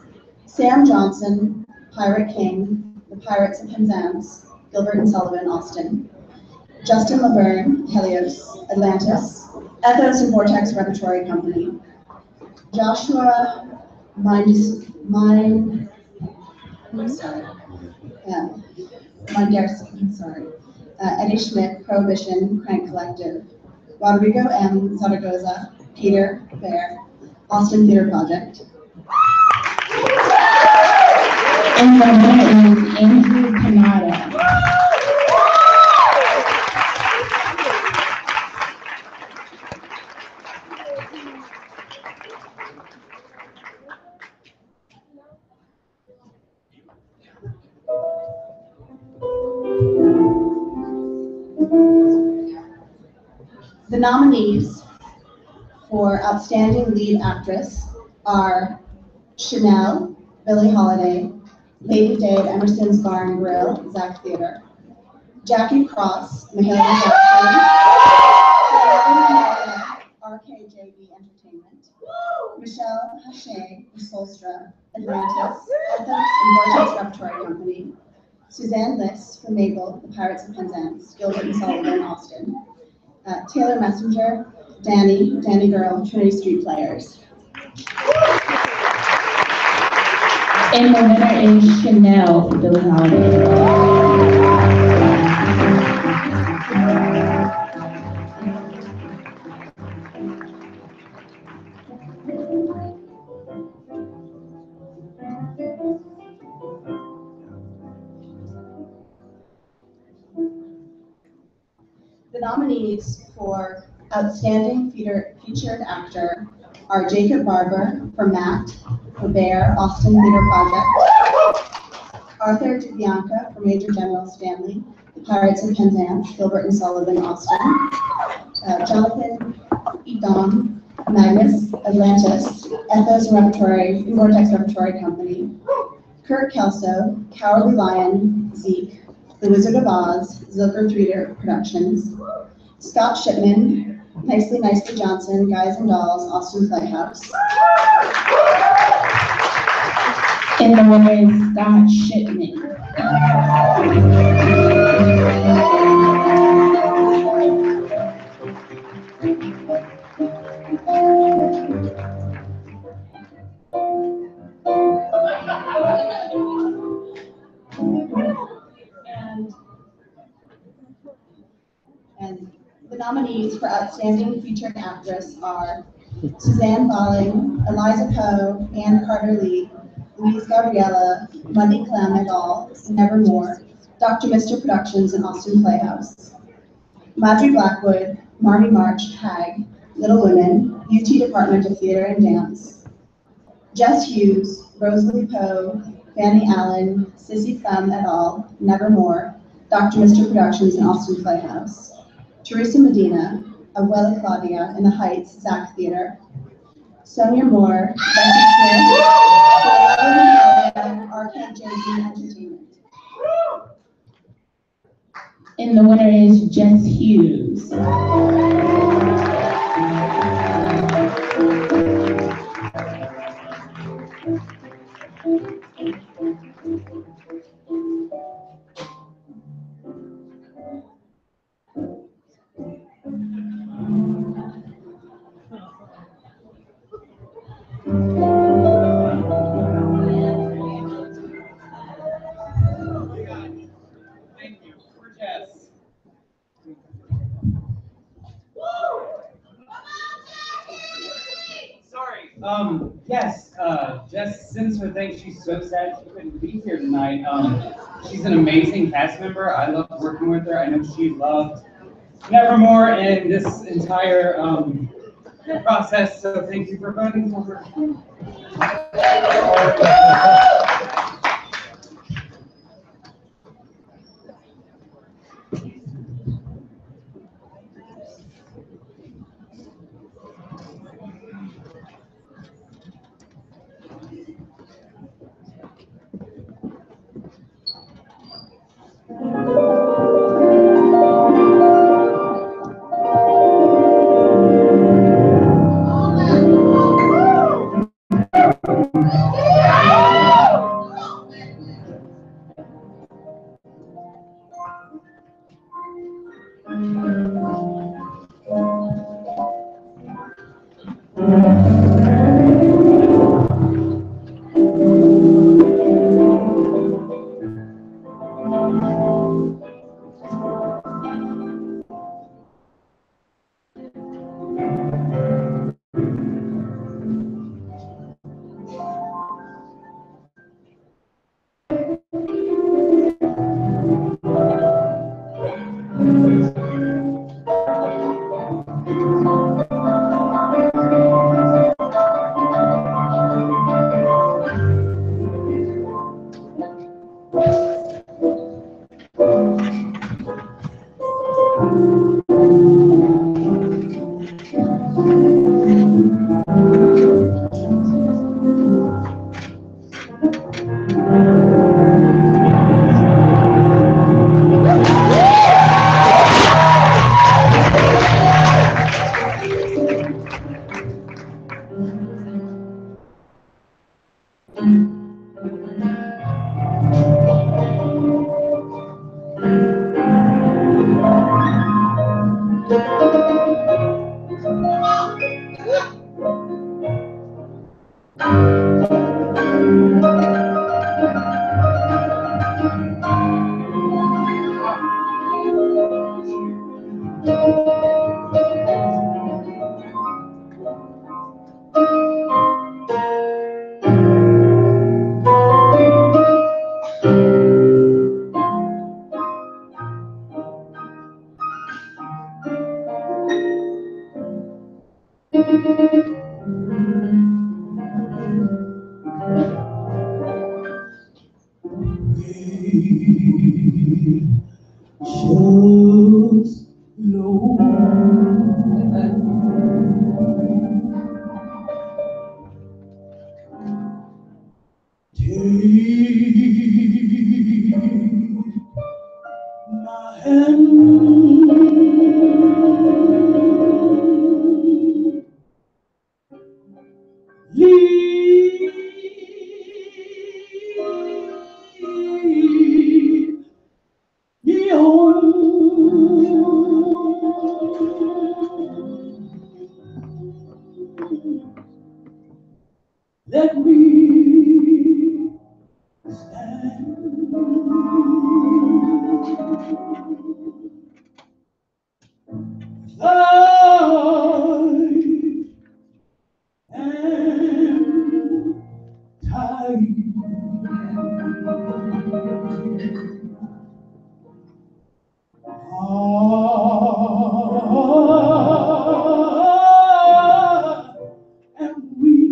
Sam Johnson, Pirate King, The Pirates of Penzance, Gilbert and Sullivan, Austin, Justin Laverne, Helios, Atlantis, Ethos and Vortex Repertory Company, Joshua Eddie Schmidt, Prohibition, Crank Collective, Rodrigo M. Zaragoza, Peter Bear, Austin Theater Project. And the winner is Andrew Canada. The nominees for Outstanding Lead Actress are Chanel, Billie Holiday, Lady Day at Emerson's Bar and Grill, Zach Theater, Jackie Cross, Mahalia Jackson, RKJB Entertainment, Michelle Hache, Solstra, Atlantis, Ethos and Vortex Repertory Company, Suzanne Liss for Mabel, The Pirates of Penzance, Gilbert and Sullivan, Austin, Taylor Messenger, Danny Girl, Trinity Street Players. And the winner is Chanel for Billie Holiday. The nominees for Outstanding Featured Actor are Jacob Barber for Matt, for Bear, Austin Theater Project, Arthur DiBianca for Major General Stanley, The Pirates of Penzance, Gilbert and Sullivan, Austin, Jonathan Edom, Magnus, Atlantis, Ethos and Vortex Repertory Company, Kurt Kelso, Cowardly Lion, Zeke, The Wizard of Oz, Zilker Theater Productions, Scott Shipman, Nicely Johnson, Guys and Dolls, Austin Playhouse. And the winner is Scott Shipman. And the nominees for Outstanding Featured Actress are Suzanne Bolling, Eliza Poe, Ann Carter Lee, Louise Gabriella, Money Clem et al., Nevermore, Dr. Mr. Productions, and Austin Playhouse. Marjorie Blackwood, Marty March, Hag, Little Women, UT Department of Theater and Dance. Jess Hughes, Rosalie Poe, Fanny Allen, Sissy Clem et al., Nevermore, Dr. Mr. Productions, and Austin Playhouse. Teresa Medina, Abuela Claudia, in the Heights, Zach Theater. Sonia Moore, Becky Smith, Arcade JV Entertainment. And the winner is Jess Hughes. Thank you. For Jess. Sorry. Yes, Jess sends her thanks. She's so sad she couldn't be here tonight. She's an amazing cast member. I love working with her. I know she loved Nevermore and this entire process. So thank you for voting for her. Just know take my hand Let me stand. I am tired. And we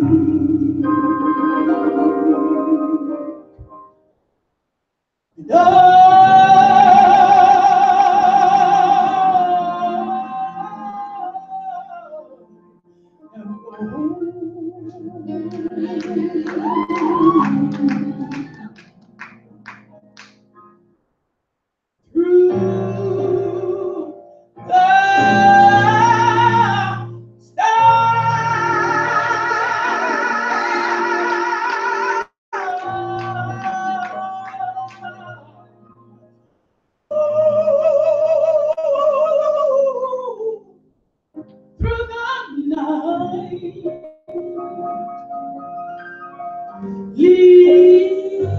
through the night, lead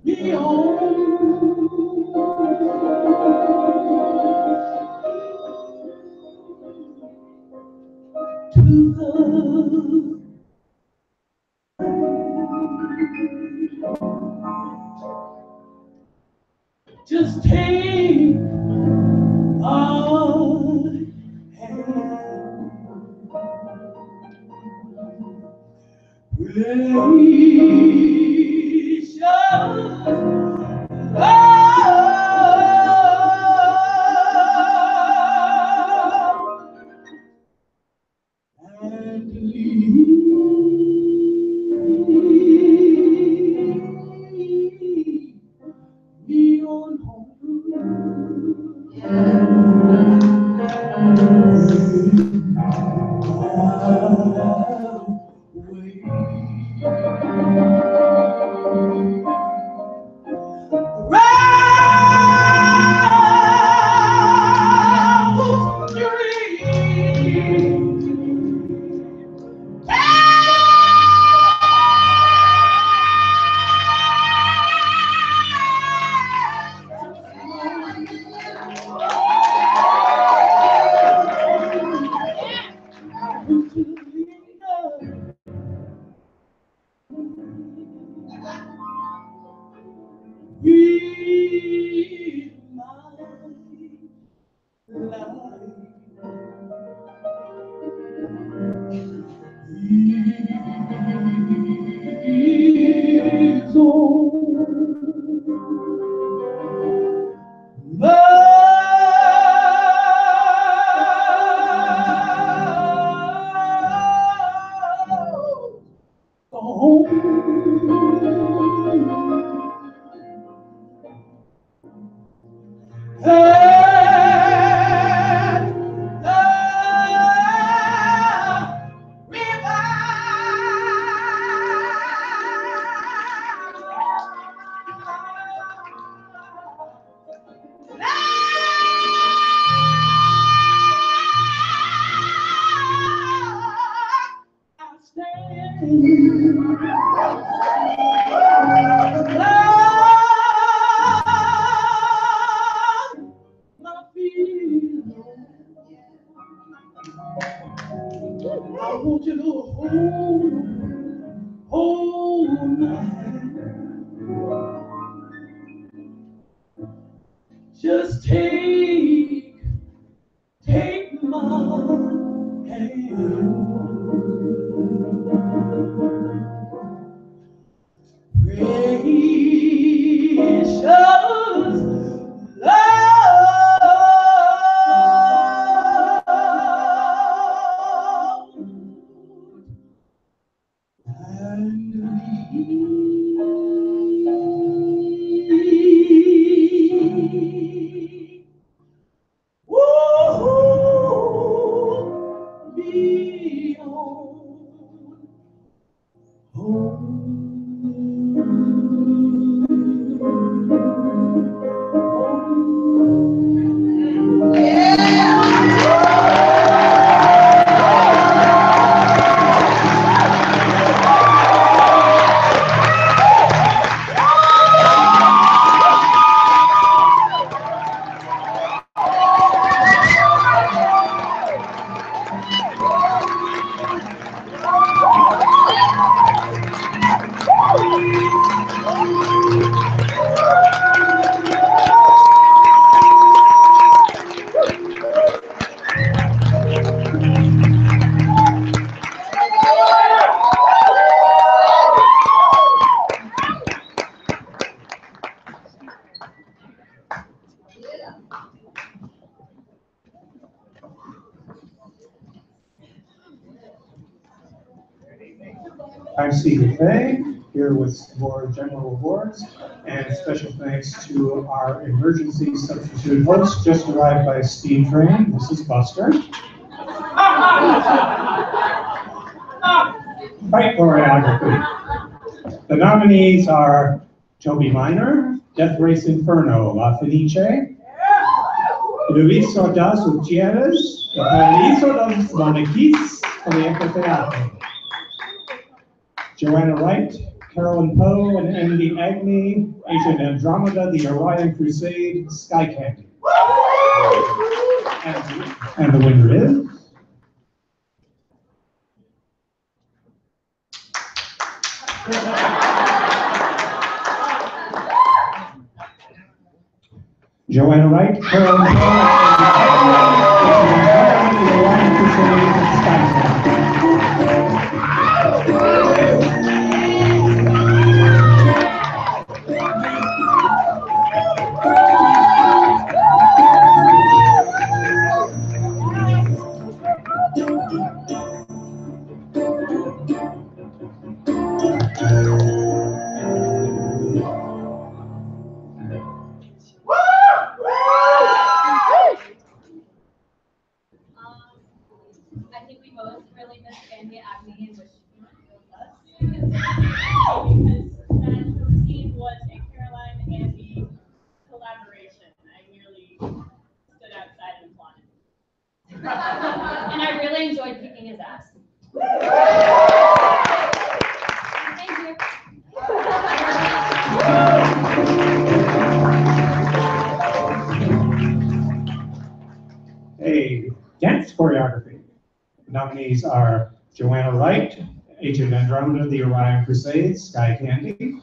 me on to the just take my hand. Precious love and lead me on I want you to hold my hand. Just take my hand. Precious love and lead I'm Stephen Fay, here with more general awards, and special thanks to our emergency substitute host, just arrived by steam train. This is Buster. Fight choreography. The nominees are Toby Minor, Death Race Inferno, La Fenice, Luis Ordaz Gutierrez, El Paraíso de los Maniquís, Proyecto Teatro. Joanna Wright, Carolyn Poe, and Andy Agnew, Agent Andromeda, The Orion Crusade, Sky Candy. And the winner is... Joanna Wright, Carolyn Poe, and The Orion Crusade, Sky Candy. I think we both really miss Andy Agnew and wish he was with us. Because that scene was a Caroline and Andy collaboration. I nearly stood outside and applauded. And I really enjoyed kicking his ass. Thank you. A dance choreography. The nominees are Joanna Wright, Agent Andromeda, The Orion Crusade, Sky Candy,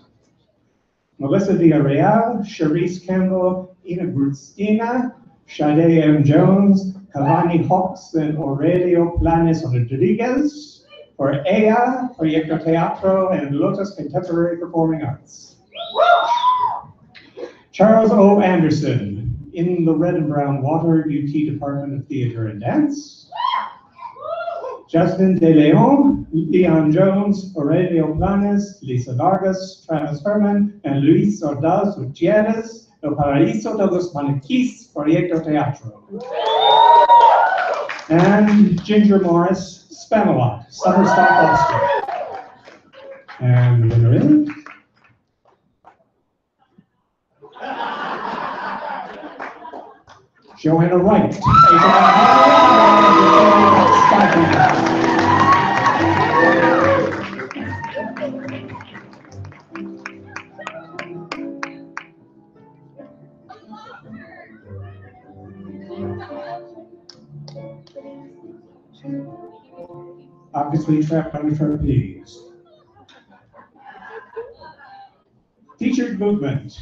Melissa Villarreal, Charisse Campbell, Ina Brustina, Sade M. Jones, Cavani Hawks, and Aurelio Planes Rodriguez for EA, Proyecto Teatro, and Lotus Contemporary Performing Arts. Charles O. Anderson, In the Red and Brown Water, UT Department of Theater and Dance. Justin De Leon, Leon Jones, Aurelio Planes, Lisa Vargas, Travis Herman, and Luis Ordaz Gutierrez, El Paraíso de los Maniquís, Proyecto Teatro. And Ginger Morris, Spamalot, Summer Stock Austin. And the winner is... Joanna Wright. Obviously trapped on the trapeze. Featured movement.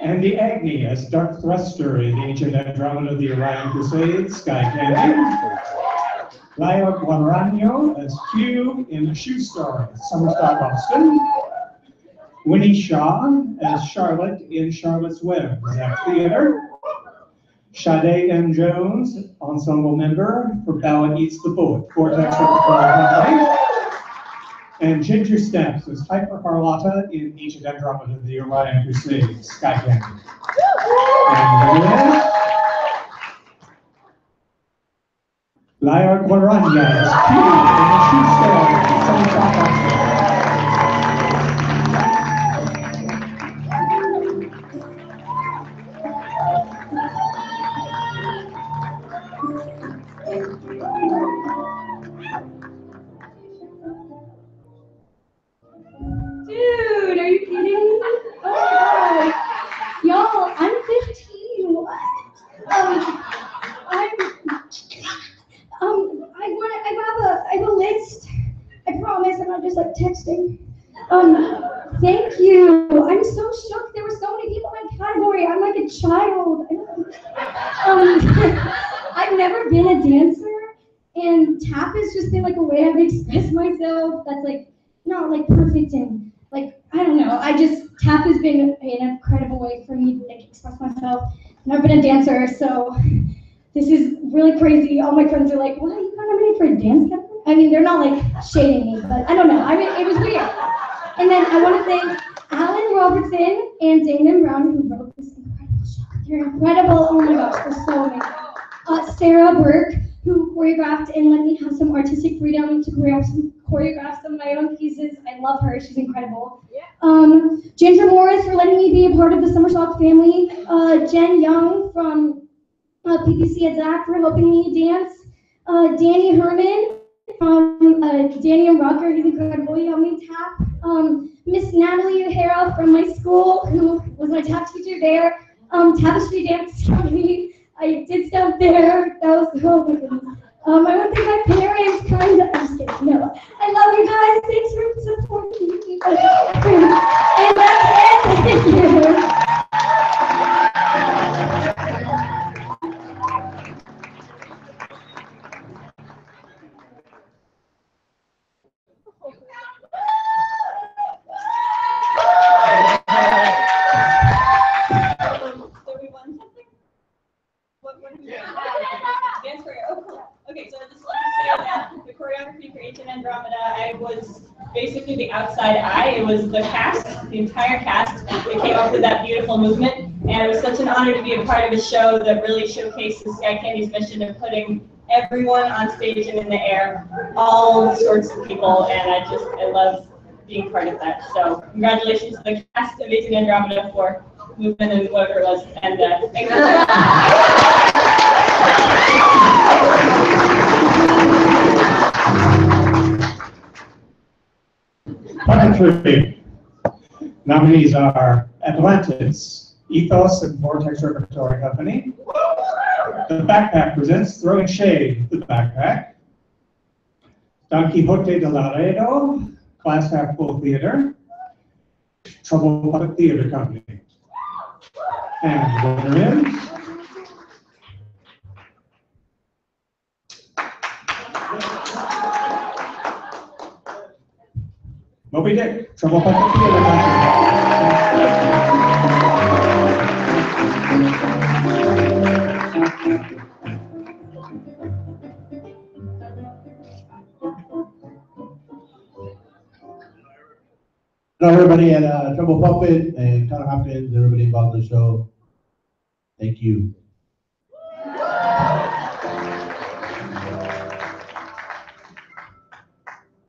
Andy Agnew as Dark Thruster in Ancient Andromeda, The Orion Crusade, Sky Candy. Laia Guarano as Q in Shoe Star, Summer Stock Austin. Winnie Shaw as Charlotte in Charlotte's Web, Zach Theater. Sade M. Jones, ensemble member for Ballad Eats the Bullet, Vortex Repertoire Company. And Ginger Steps as Hyper Carlotta in Ancient Andromeda, The Orion Crusade, Sky Candy. And Laia Guaranya as Q in the Shoe Store, Summer Stock Austin. Dude, are you kidding me? Oh my god. Y'all, I'm 15. What? I have a list. I promise I'm not just like texting. Thank you. I'm so shook. There were so many people in my category. I'm like a child. I've never been a dancer, and tap has just been like a way I've expressed myself. That's like not like perfect and like I don't know. Tap has been an incredible way for me to like express myself. I've never been a dancer, so this is really crazy. All my friends are like, "What? You got nominated for a dance category?" I mean, they're not like shading me, but I don't know. I mean, it was weird. And then I want to thank Alan Robertson and Damon Brown, who wrote this incredible show. They're incredible. Oh my gosh, they're so amazing. Sarah Burke, who choreographed and let me have some artistic freedom to choreograph some of my own pieces. I love her. She's incredible. Ginger Morris for letting me be a part of the Somersault family. Jen Young from PPC at Zach for helping me dance. Danny Herman from Danny and Rocker, he's incredible. He helped me tap. Miss Natalie O'Hara from my school, who was my tap teacher there. Tapestry dance company. I did stuff there. That was, oh my goodness. I want to thank my parents, kind of. I'm just kidding. No, I love you guys. Thanks for supporting me. And that's it. Thank you. Okay, so I just want to say that the choreography for Ancient Andromeda, I was basically the outside eye. It was the cast, the entire cast, that came up with that beautiful movement. And it was such an honor to be a part of a show that really showcases Sky Candy's mission of putting everyone on stage and in the air, all sorts of people. And I love being part of that. So congratulations to the cast of Ancient Andromeda for movement and whatever it was. And thank you. Puppetry. Nominees are Atlantis, Ethos, and Vortex Repertory Company. The Backpack presents Throwing Shade, The Backpack. Don Quixote de Laredo, Class Half Full Theater. Trouble Puppet Theater Company. And the winner is Moby Dick, Trouble Puppet Theater Company. Hello, everybody at Trouble Puppet and Connor Hopkins, everybody involved in the show. Thank you.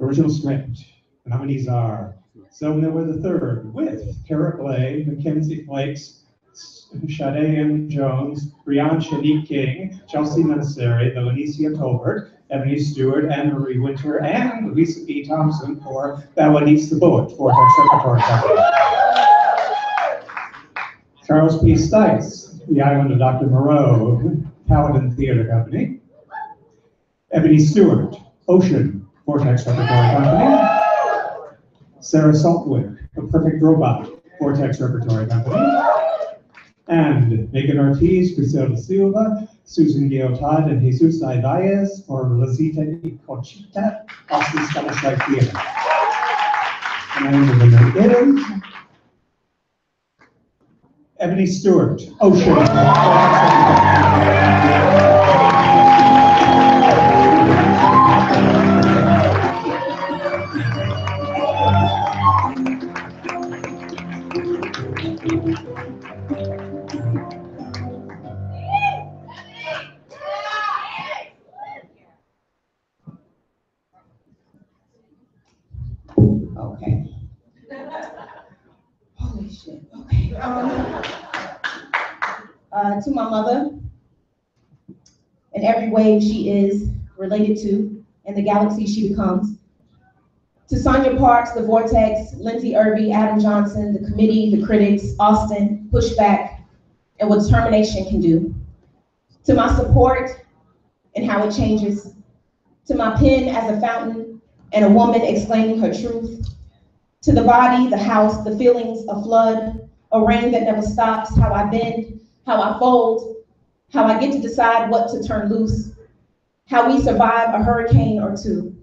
Original script. The nominees are Zelda III with Kara Clay, Mackenzie Flakes, Sade M. Jones, Brianne Shanique King, Chelsea Menasseri, Benicia Tolbert, Ebony Stewart, Anne Marie Winter, and Lisa B. Thompson for Ballad Eats the Bullet, Vortex Repertory Company. Charles P. Stites, The Island of Dr. Moreau, Paladin Theater Company. Ebony Stewart, Ocean, Vortex Repertory Company. Sarah Saltwick, The Perfect Robot, Vortex Repertory Company. And Megan Ortiz, Griselda Silva, Susan Guillotard, and Jesus Narvaez for Lazita y Conchita, Austin Spanish Life Theater. And the winner is Ebony Stewart, Ocean. Okay. Holy shit. Okay. To my mother, in every way she is related to, in the galaxy she becomes. To Sonia Parks, the Vortex, Lindsay Irby, Adam Johnson, the committee, the critics, Austin, Pushback, and what determination can do. To my support and how it changes. To my pen as a fountain and a woman explaining her truth. To the body, the house, the feelings, a flood, a rain that never stops, how I bend, how I fold, how I get to decide what to turn loose, how we survive a hurricane or two,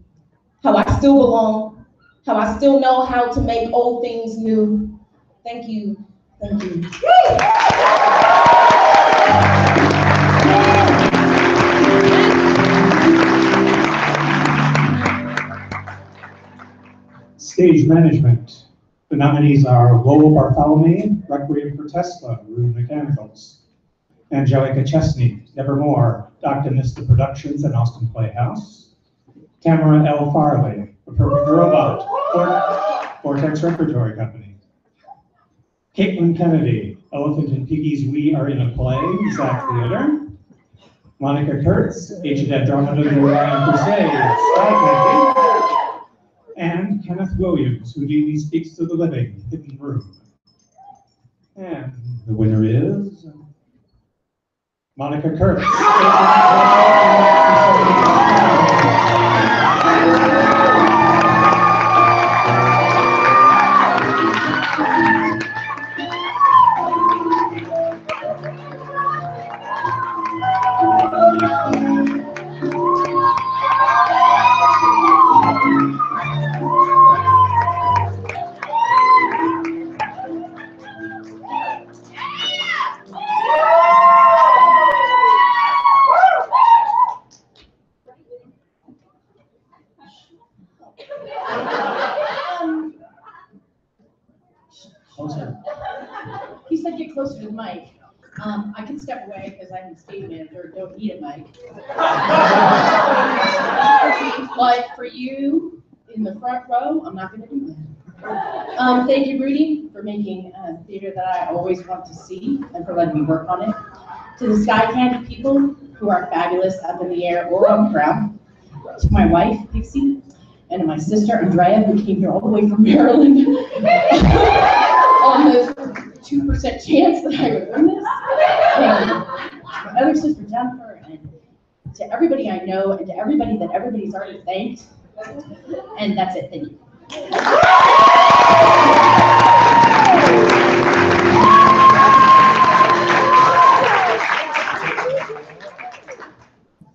how I still belong, how I still know how to make old things new. Thank you, thank you. Stage management. The nominees are Lowell Bartholomew, Requiem for Tesla, Rude Mechanicals. Angelica Chesney, Nevermore, Dr. Mista Productions and Austin Playhouse. Tamara L. Farley, The Perfect Robot, Vortex Repertory Company. Caitlin Kennedy, Elephant and Piggy's We Are in a Play, Zach Theater. Monica Kurtz, Ancient Andromeda, The Orion Crusade, Sky Candy. And Kenneth Williams, Houdini Speaks to the Living, Hidden Room. And the winner is Monica Kurtz. Closer. He said get closer to the mic. I can step away because I'm the stage manager, don't need a mic. But for you in the front row, I'm not gonna do that. Thank you, Rudy, for making theater that I always want to see and for letting me work on it. To the Sky Candy people who are fabulous up in the air or on the ground. To my wife, Dixie, and to my sister, Andrea, who came here all the way from Maryland on the 2% chance that I would win this. And my other sister, Jennifer, and to everybody I know, and to everybody that everybody's already thanked. And that's it, thank you.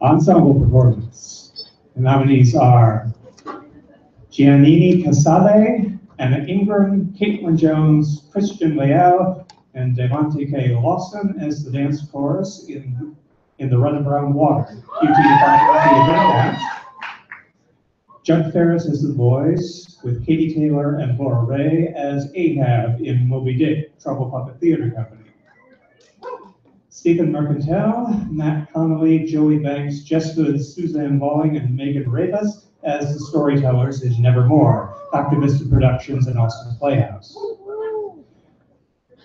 Ensemble performance. The nominees are Giannini Casale, Anna Ingram, Caitlin Jones, Christian Leal, and Devontae K. Lawson as the dance chorus in the Run Around Water. QT Dance. Judd Ferris as the boys, with Katie Taylor and Laura Ray as Ahab in Moby Dick, Trouble Puppet Theater Company. Stephen Mercantile, Matt Connolly, Joey Banks, Jess Hood, Suzanne Balling, and Megan Rivas as the storytellers in Nevermore, Dr. Vista Productions and Austin Playhouse.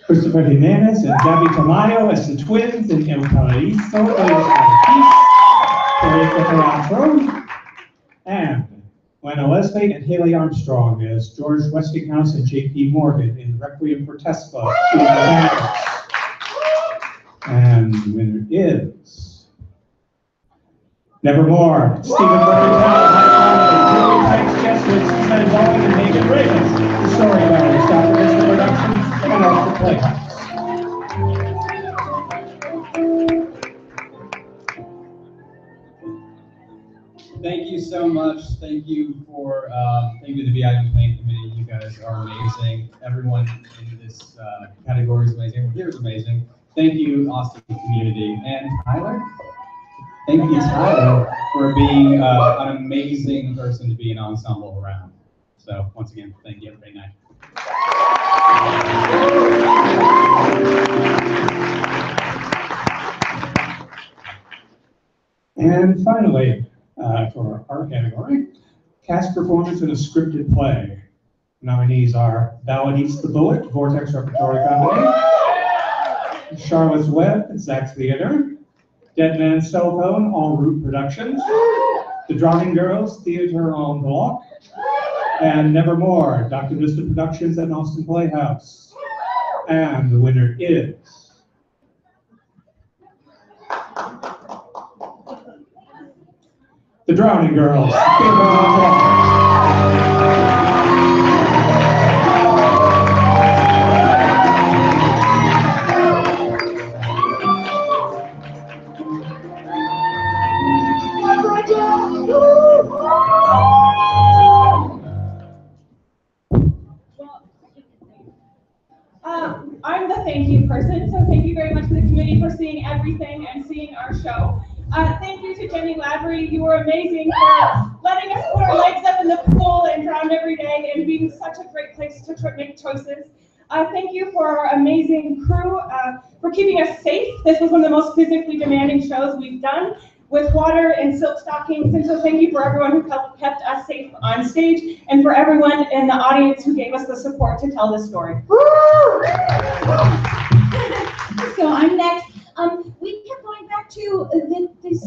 Christopher Jimenez and Gabby Tamayo as the twins in El Paraíso de los Teatro. And Lana Leslie and Haley Armstrong as George Westinghouse and J.P. Morgan in Requiem for Tesla. And the winner is Nevermore, Stephen Mercantile, Joey Banks, Jess Hood, Suzanne Balling, and Megan Ravens. The storytellers, Dr. Vista Productions and Austin Playhouse. Thank you so much. Thank you to the Iden Payne committee. You guys are amazing. Everyone in this category is amazing. Here is amazing. Thank you, Austin community. And Tyler? Thank you, Tyler, for being an amazing person to be an ensemble around. So once again, thank you. Have a great night. And finally, for our category, cast performance in a scripted play. Nominees are Ballad Eats the Bullet, Vortex Repertory Company, Charlotte's Web, Zach's Theater, Dead Man's Cell Phone, All Root Productions, The Drowning Girls, Theater en Bloc, and Nevermore, Dr. Vista Productions and Austin Playhouse. And the winner is The Drowning Girls. I'm the thank you person, so thank you very much to the committee for seeing everything and seeing our show. Thank you to Jenny Lavery. You were amazing for letting us put our legs up in the pool and drown every day and being such a great place to make choices. Thank you for our amazing crew for keeping us safe. This was one of the most physically demanding shows we've done with water and silk stockings. And so thank you for everyone who kept us safe on stage and for everyone in the audience who gave us the support to tell this story. So I'm next. We kept going back to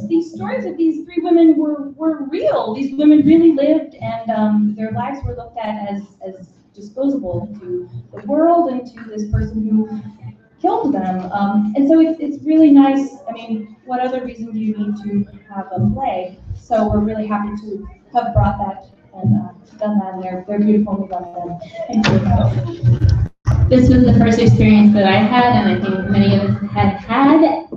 these stories of these three women were real. These women really lived, and their lives were looked at as disposable to the world and to this person who killed them. And so it's really nice. I mean, what other reason do you need to have a play? So we're really happy to have brought that and done that. And they're beautiful. We love them. Thank you. This was the first experience that I had, and I think many of us had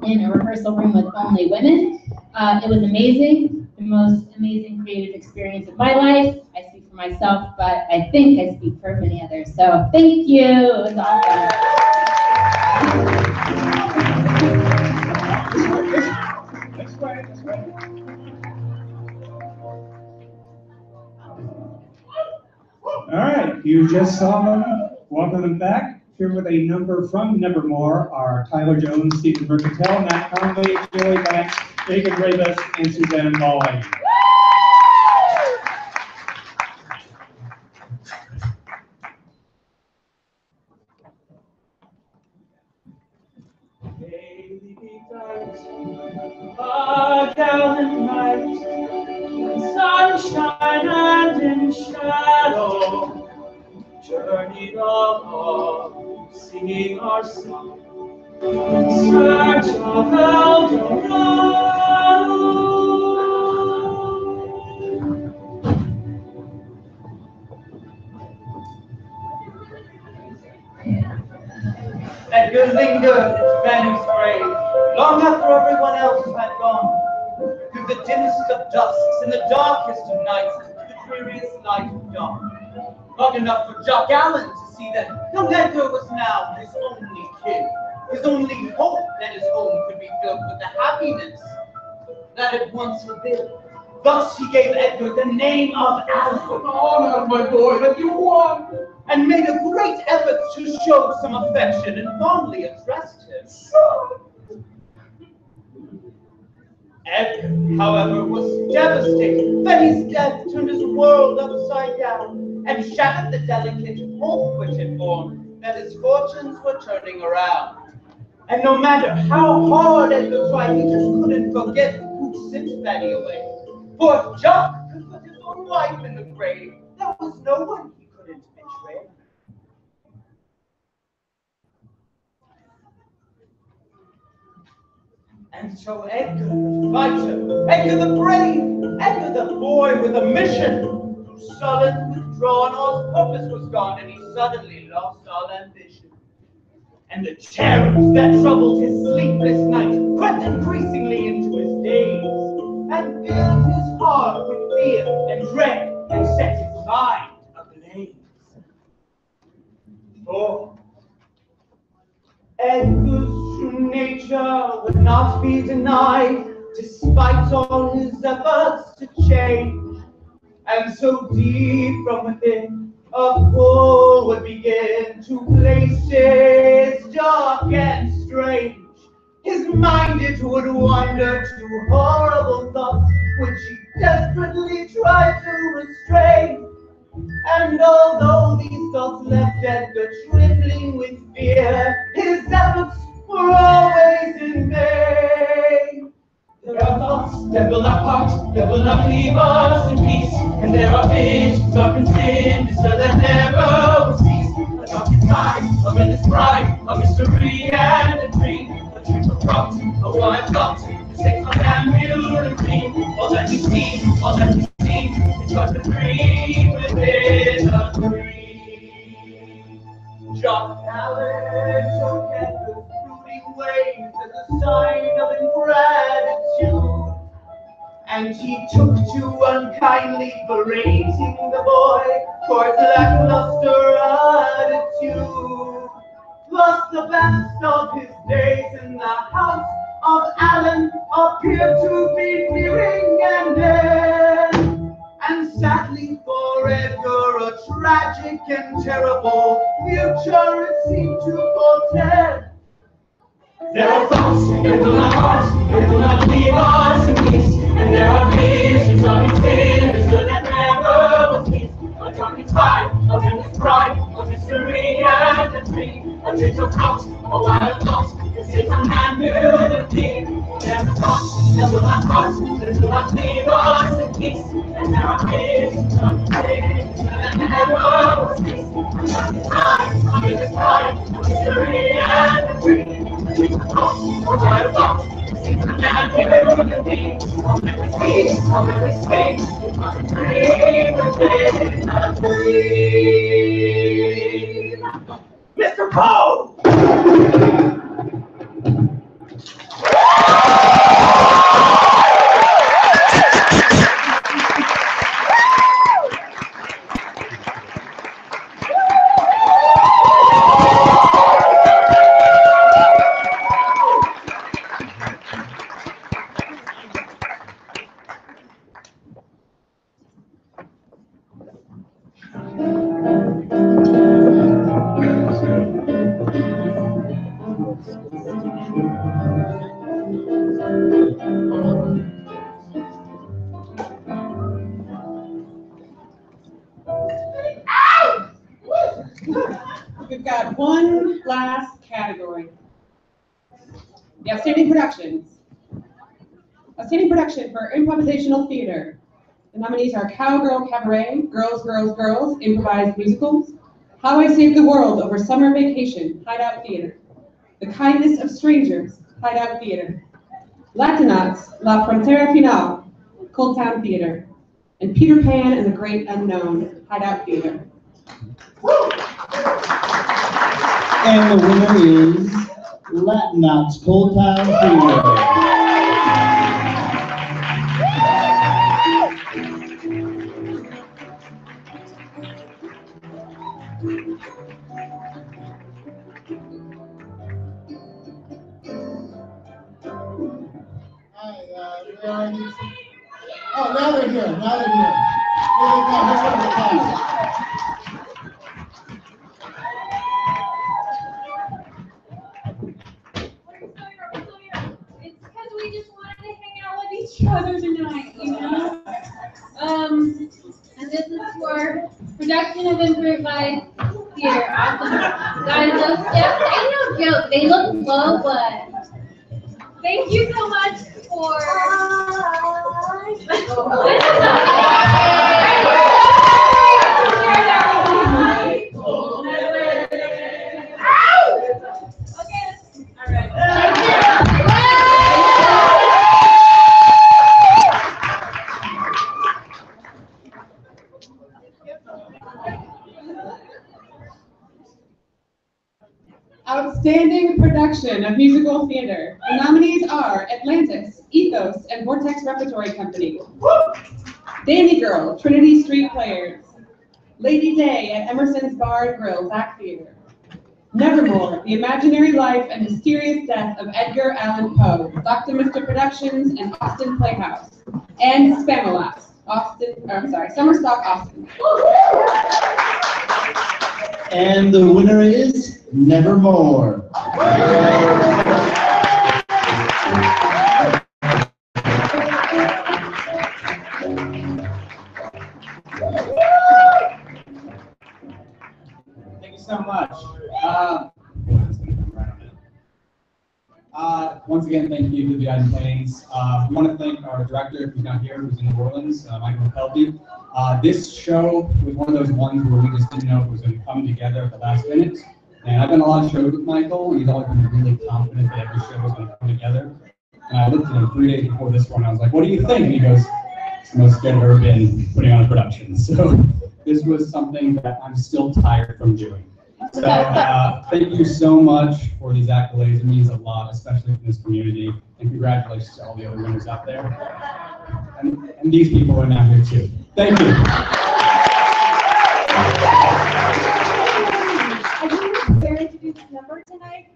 in a rehearsal room with only women. It was amazing, the most amazing creative experience of my life. I speak for myself, but I think I speak for many others. So thank you. It was awesome. All right, you just saw them. Welcome them back. Here with a number from Nevermore are Tyler Jones, Stephen Mercantile, Matt Conley, Julie Banks, Jacob Rabus, and Suzanne Ballin. A gallant night, in sunshine and in shadow, journeyed along, singing our song, in search of El Dorado. Edgar lingered at Fanny's grave, long after everyone else had gone. Through the dimmest of dusks and the darkest of nights, the dreariest light of dawn. Long enough for Jock Allen to see that young Edgar was now his only kid, his only hope that his home could be filled with the happiness that it once had been. Thus he gave Edgar the name of Allen. Honor, my boy, that you won! And made a great effort to show some affection and fondly addressed him. Edgar, however, was devastated. Fanny's death turned his world upside down and shattered the delicate hope which had formed that his fortunes were turning around. And no matter how hard Edgar tried, he just couldn't forget who sent Fanny away. For if Jock could put his own wife in the grave, there was no one he couldn't betray. And so Edgar the fighter, Edgar the brave, Edgar the boy with a mission, grew sullen, withdrawn, all his purpose was gone, and he suddenly lost all ambition. And the terrors that troubled his sleepless nights crept increasingly into his days, and filled his heart with fear and dread, and set his mind ablaze. For Edgar's true nature would not be denied, despite all his efforts to change. And so deep from within, a pull would begin to places dark and strange. His mind it would wander to horrible thoughts, which he desperately tried to restrain. And although these thoughts left Edgar trembling with fear, his efforts were always in vain. There are thoughts that will not part, that will not leave us in peace, and there are visions of sin, so that never will cease. A darkest time, a endless pride, a mystery and a dream, a truth abrupt, a wild thought, the stakes of ambiguity. All that we see, all that we see, is just a dream within a dream. Jock Allen took Edgar's brooding ways as a sign of ingratitude, and he took to unkindly berating the boy for his lackluster attitude. Plus the best of his days in the house of Allen appear to be nearing an end. And sadly for Edgar, a tragic and terrible future it seemed to portend. There are thoughts that will not cross, that will not leave us in peace. And there are visions of his fingers that never will cease. A drunken tide of endless pride, of mystery and a dream. A gentle thought, a wild thought, that sits on man beauty. There are thoughts that will not cross, that will not leave us in peace. And there are visions of his fingers that never will cease. A drunken tide of endless pride, of mystery and a dream. Mr. Poe! We've got one last category. The Outstanding Productions. Outstanding Production for Improvisational Theater. The nominees are Cowgirl Cabaret, Girls, Girls, Girls, Improvised Musicals, How I Saved the World Over Summer Vacation, Hideout Theater, The Kindness of Strangers, Hideout Theater, Latinx, La Frontera Final, Cold Town Theater, and Peter Pan and the Great Unknown, Hideout Theater. And the winner is Latinx Cold Town Theater. Oh, now they're here. Now they're here. Here they come. Let's have the class. It's because we just wanted to hang out with each other tonight, you know? And this is for production of improvised theater. Awesome. Guys, those steps, ain't no joke. They look low, but thank you so much for. Outstanding Production of Musical Theater. The nominees are Atlantis, Ethos, and Vortex Repertory Company. Dandy Girl, Trinity Street Players. Lady Day at Emerson's Bar and Grill, Zach Theater. Nevermore, The Imaginary Life and Mysterious Death of Edgar Allan Poe, Dr. Mr. Productions and Austin Playhouse. And Spamalot, Summerstock, Austin. And the winner is Nevermore. Thank you so much. Once again, thank you to the Iden Paynes. We want to thank our director, who's not here, who's in New Orleans, Michael Pelby. This show was one of those ones where we just didn't know if it was going to come together at the last minute. And I've done a lot of shows with Michael, and he's always been really confident that every show was going to come together. And I looked at him 3 days before this one, I was like, what do you think? And he goes, it's the most I've ever been putting on a production. So this was something that I'm still tired from doing. So thank you so much for these accolades. It means a lot, especially in this community. And congratulations to all the other winners out there. And these people are now here too. Thank you. Are you prepared to do this number tonight?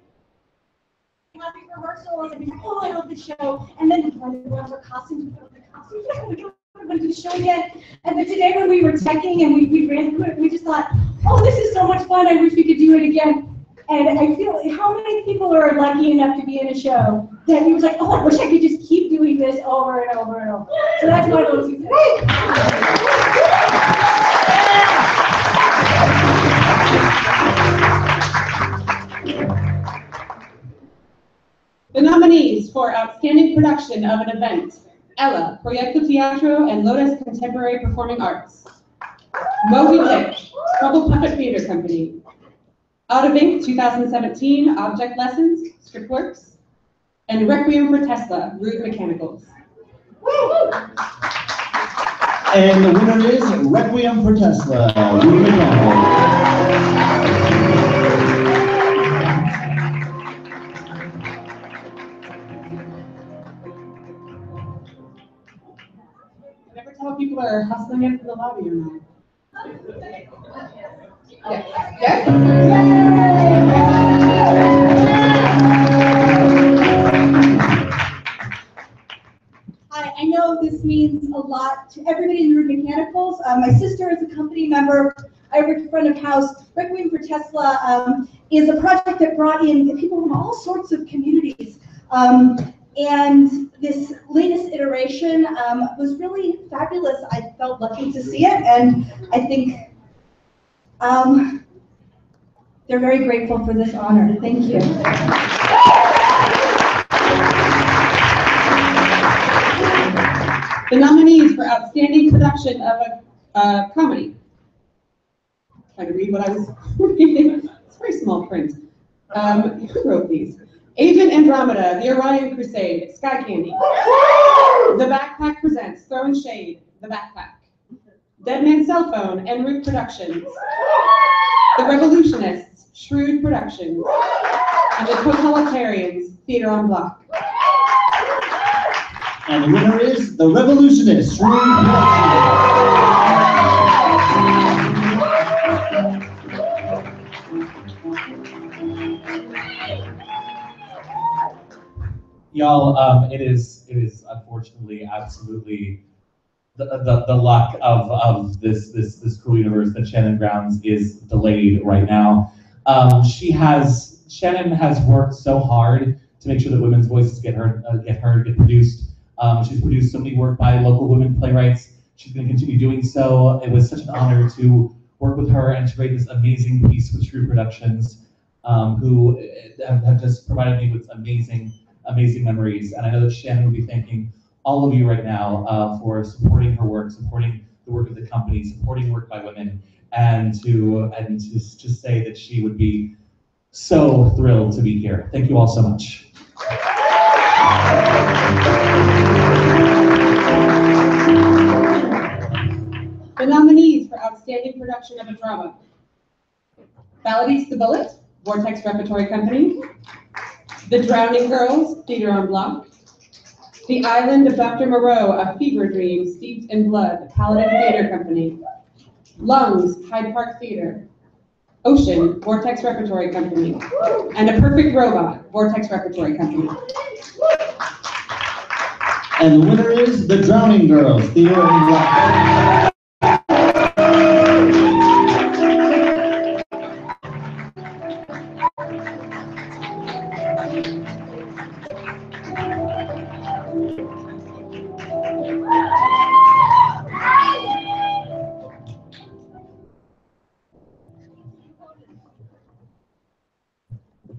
last week rehearsals, and we were, oh, I love the show. And then when we went for costumes, we put on the costumes, yeah, we want to do the show again. And then today when we were checking and we ran through it, we just thought, oh, this is so much fun, I wish we could do it again. And I feel, how many people are lucky enough to be in a show that he was like, oh, I wish I could just keep doing this over and over and over. So that's why those two things. The nominees for Outstanding Production of an Event: Ella, Proyecto Teatro and Lotus Contemporary Performing Arts. Moby Dick, Trouble Puppet Theater Company. Out of Ink 2017, Object Lessons, Scriptworks. And Requiem for Tesla, Rude Mechanicals. And the winner is Requiem for Tesla, Rude Mechanicals. Never tell if people are hustling in from the lobby or not. Hi, I know this means a lot to everybody in the Rude Mechanicals. My sister is a company member. I work in front of house. Requiem for Tesla is a project that brought in people from all sorts of communities. And this latest iteration was really fabulous. I felt lucky to see it, and I think they're very grateful for this honor. Thank you. The nominees for Outstanding Production of a Comedy. Trying to read what I was reading. It's very small print. Who wrote these? Agent Andromeda, The Orion Crusade, Sky Candy. The Backpack presents Throwing Shade, The Backpack. Dead Man's Cell Phone, En Route Productions. The Revolutionists, Shrewd Productions. And the Totalitarians, Theater on Block. And the winner is the Revolutionists, Shrewd Productions. Y'all, it is unfortunately absolutely the luck of this cool universe that Shannon Grounds is delayed right now. Shannon has worked so hard to make sure that women's voices get heard, get produced. She's produced so many work by local women playwrights. She's going to continue doing so. It was such an honor to work with her and to create this amazing piece with True Productions, who have just provided me with amazing memories. And I know that Shannon will be thanking all of you right now for supporting her work, supporting the work of the company, supporting work by women, and to just say that she would be so thrilled to be here. Thank you all so much. The nominees for Outstanding Production of a Drama: Validate the Bullet, Vortex Repertory Company. The Drowning Girls, Theater on Block. The Island of Dr. Moreau, A Fever Dream, Steeped in Blood, Paladin Theater Company. Lungs, Hyde Park Theater. Ocean, Vortex Repertory Company. And A Perfect Robot, Vortex Repertory Company. And the winner is the Drowning Girls, Theater on Block.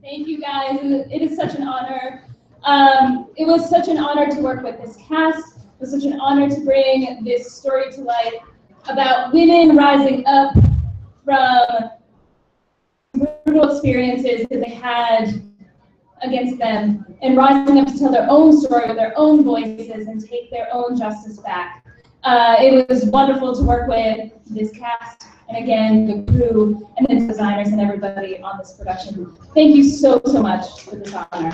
Thank you guys. It is such an honor. It was such an honor to work with this cast. It was such an honor to bring this story to life about women rising up from brutal experiences that they had against them and rising up to tell their own story with their own voices and take their own justice back. It was wonderful to work with this cast, and again, the crew, and the designers and everybody on this production. Thank you so much for this honor.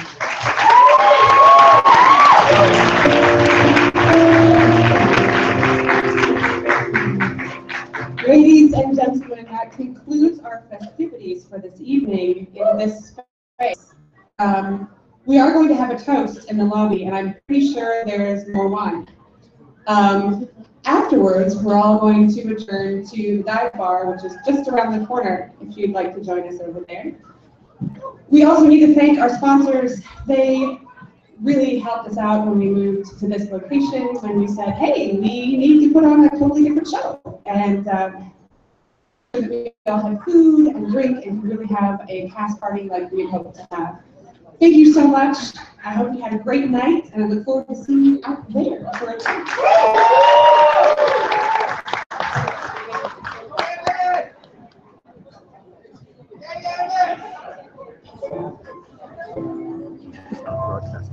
Ladies and gentlemen, that concludes our festivities for this evening in this space. we are going to have a toast in the lobby, and I'm pretty sure there's more wine. Afterwards, we're all going to adjourn to the dive bar, which is just around the corner, if you'd like to join us over there. We also need to thank our sponsors. They really helped us out when we moved to this location, when we said, hey, we need to put on a totally different show. And we all have food and drink and really have a cast party like we had hoped to have. Thank you so much. I hope you had a great night, and I look forward to seeing you out there for a time. Broadcast.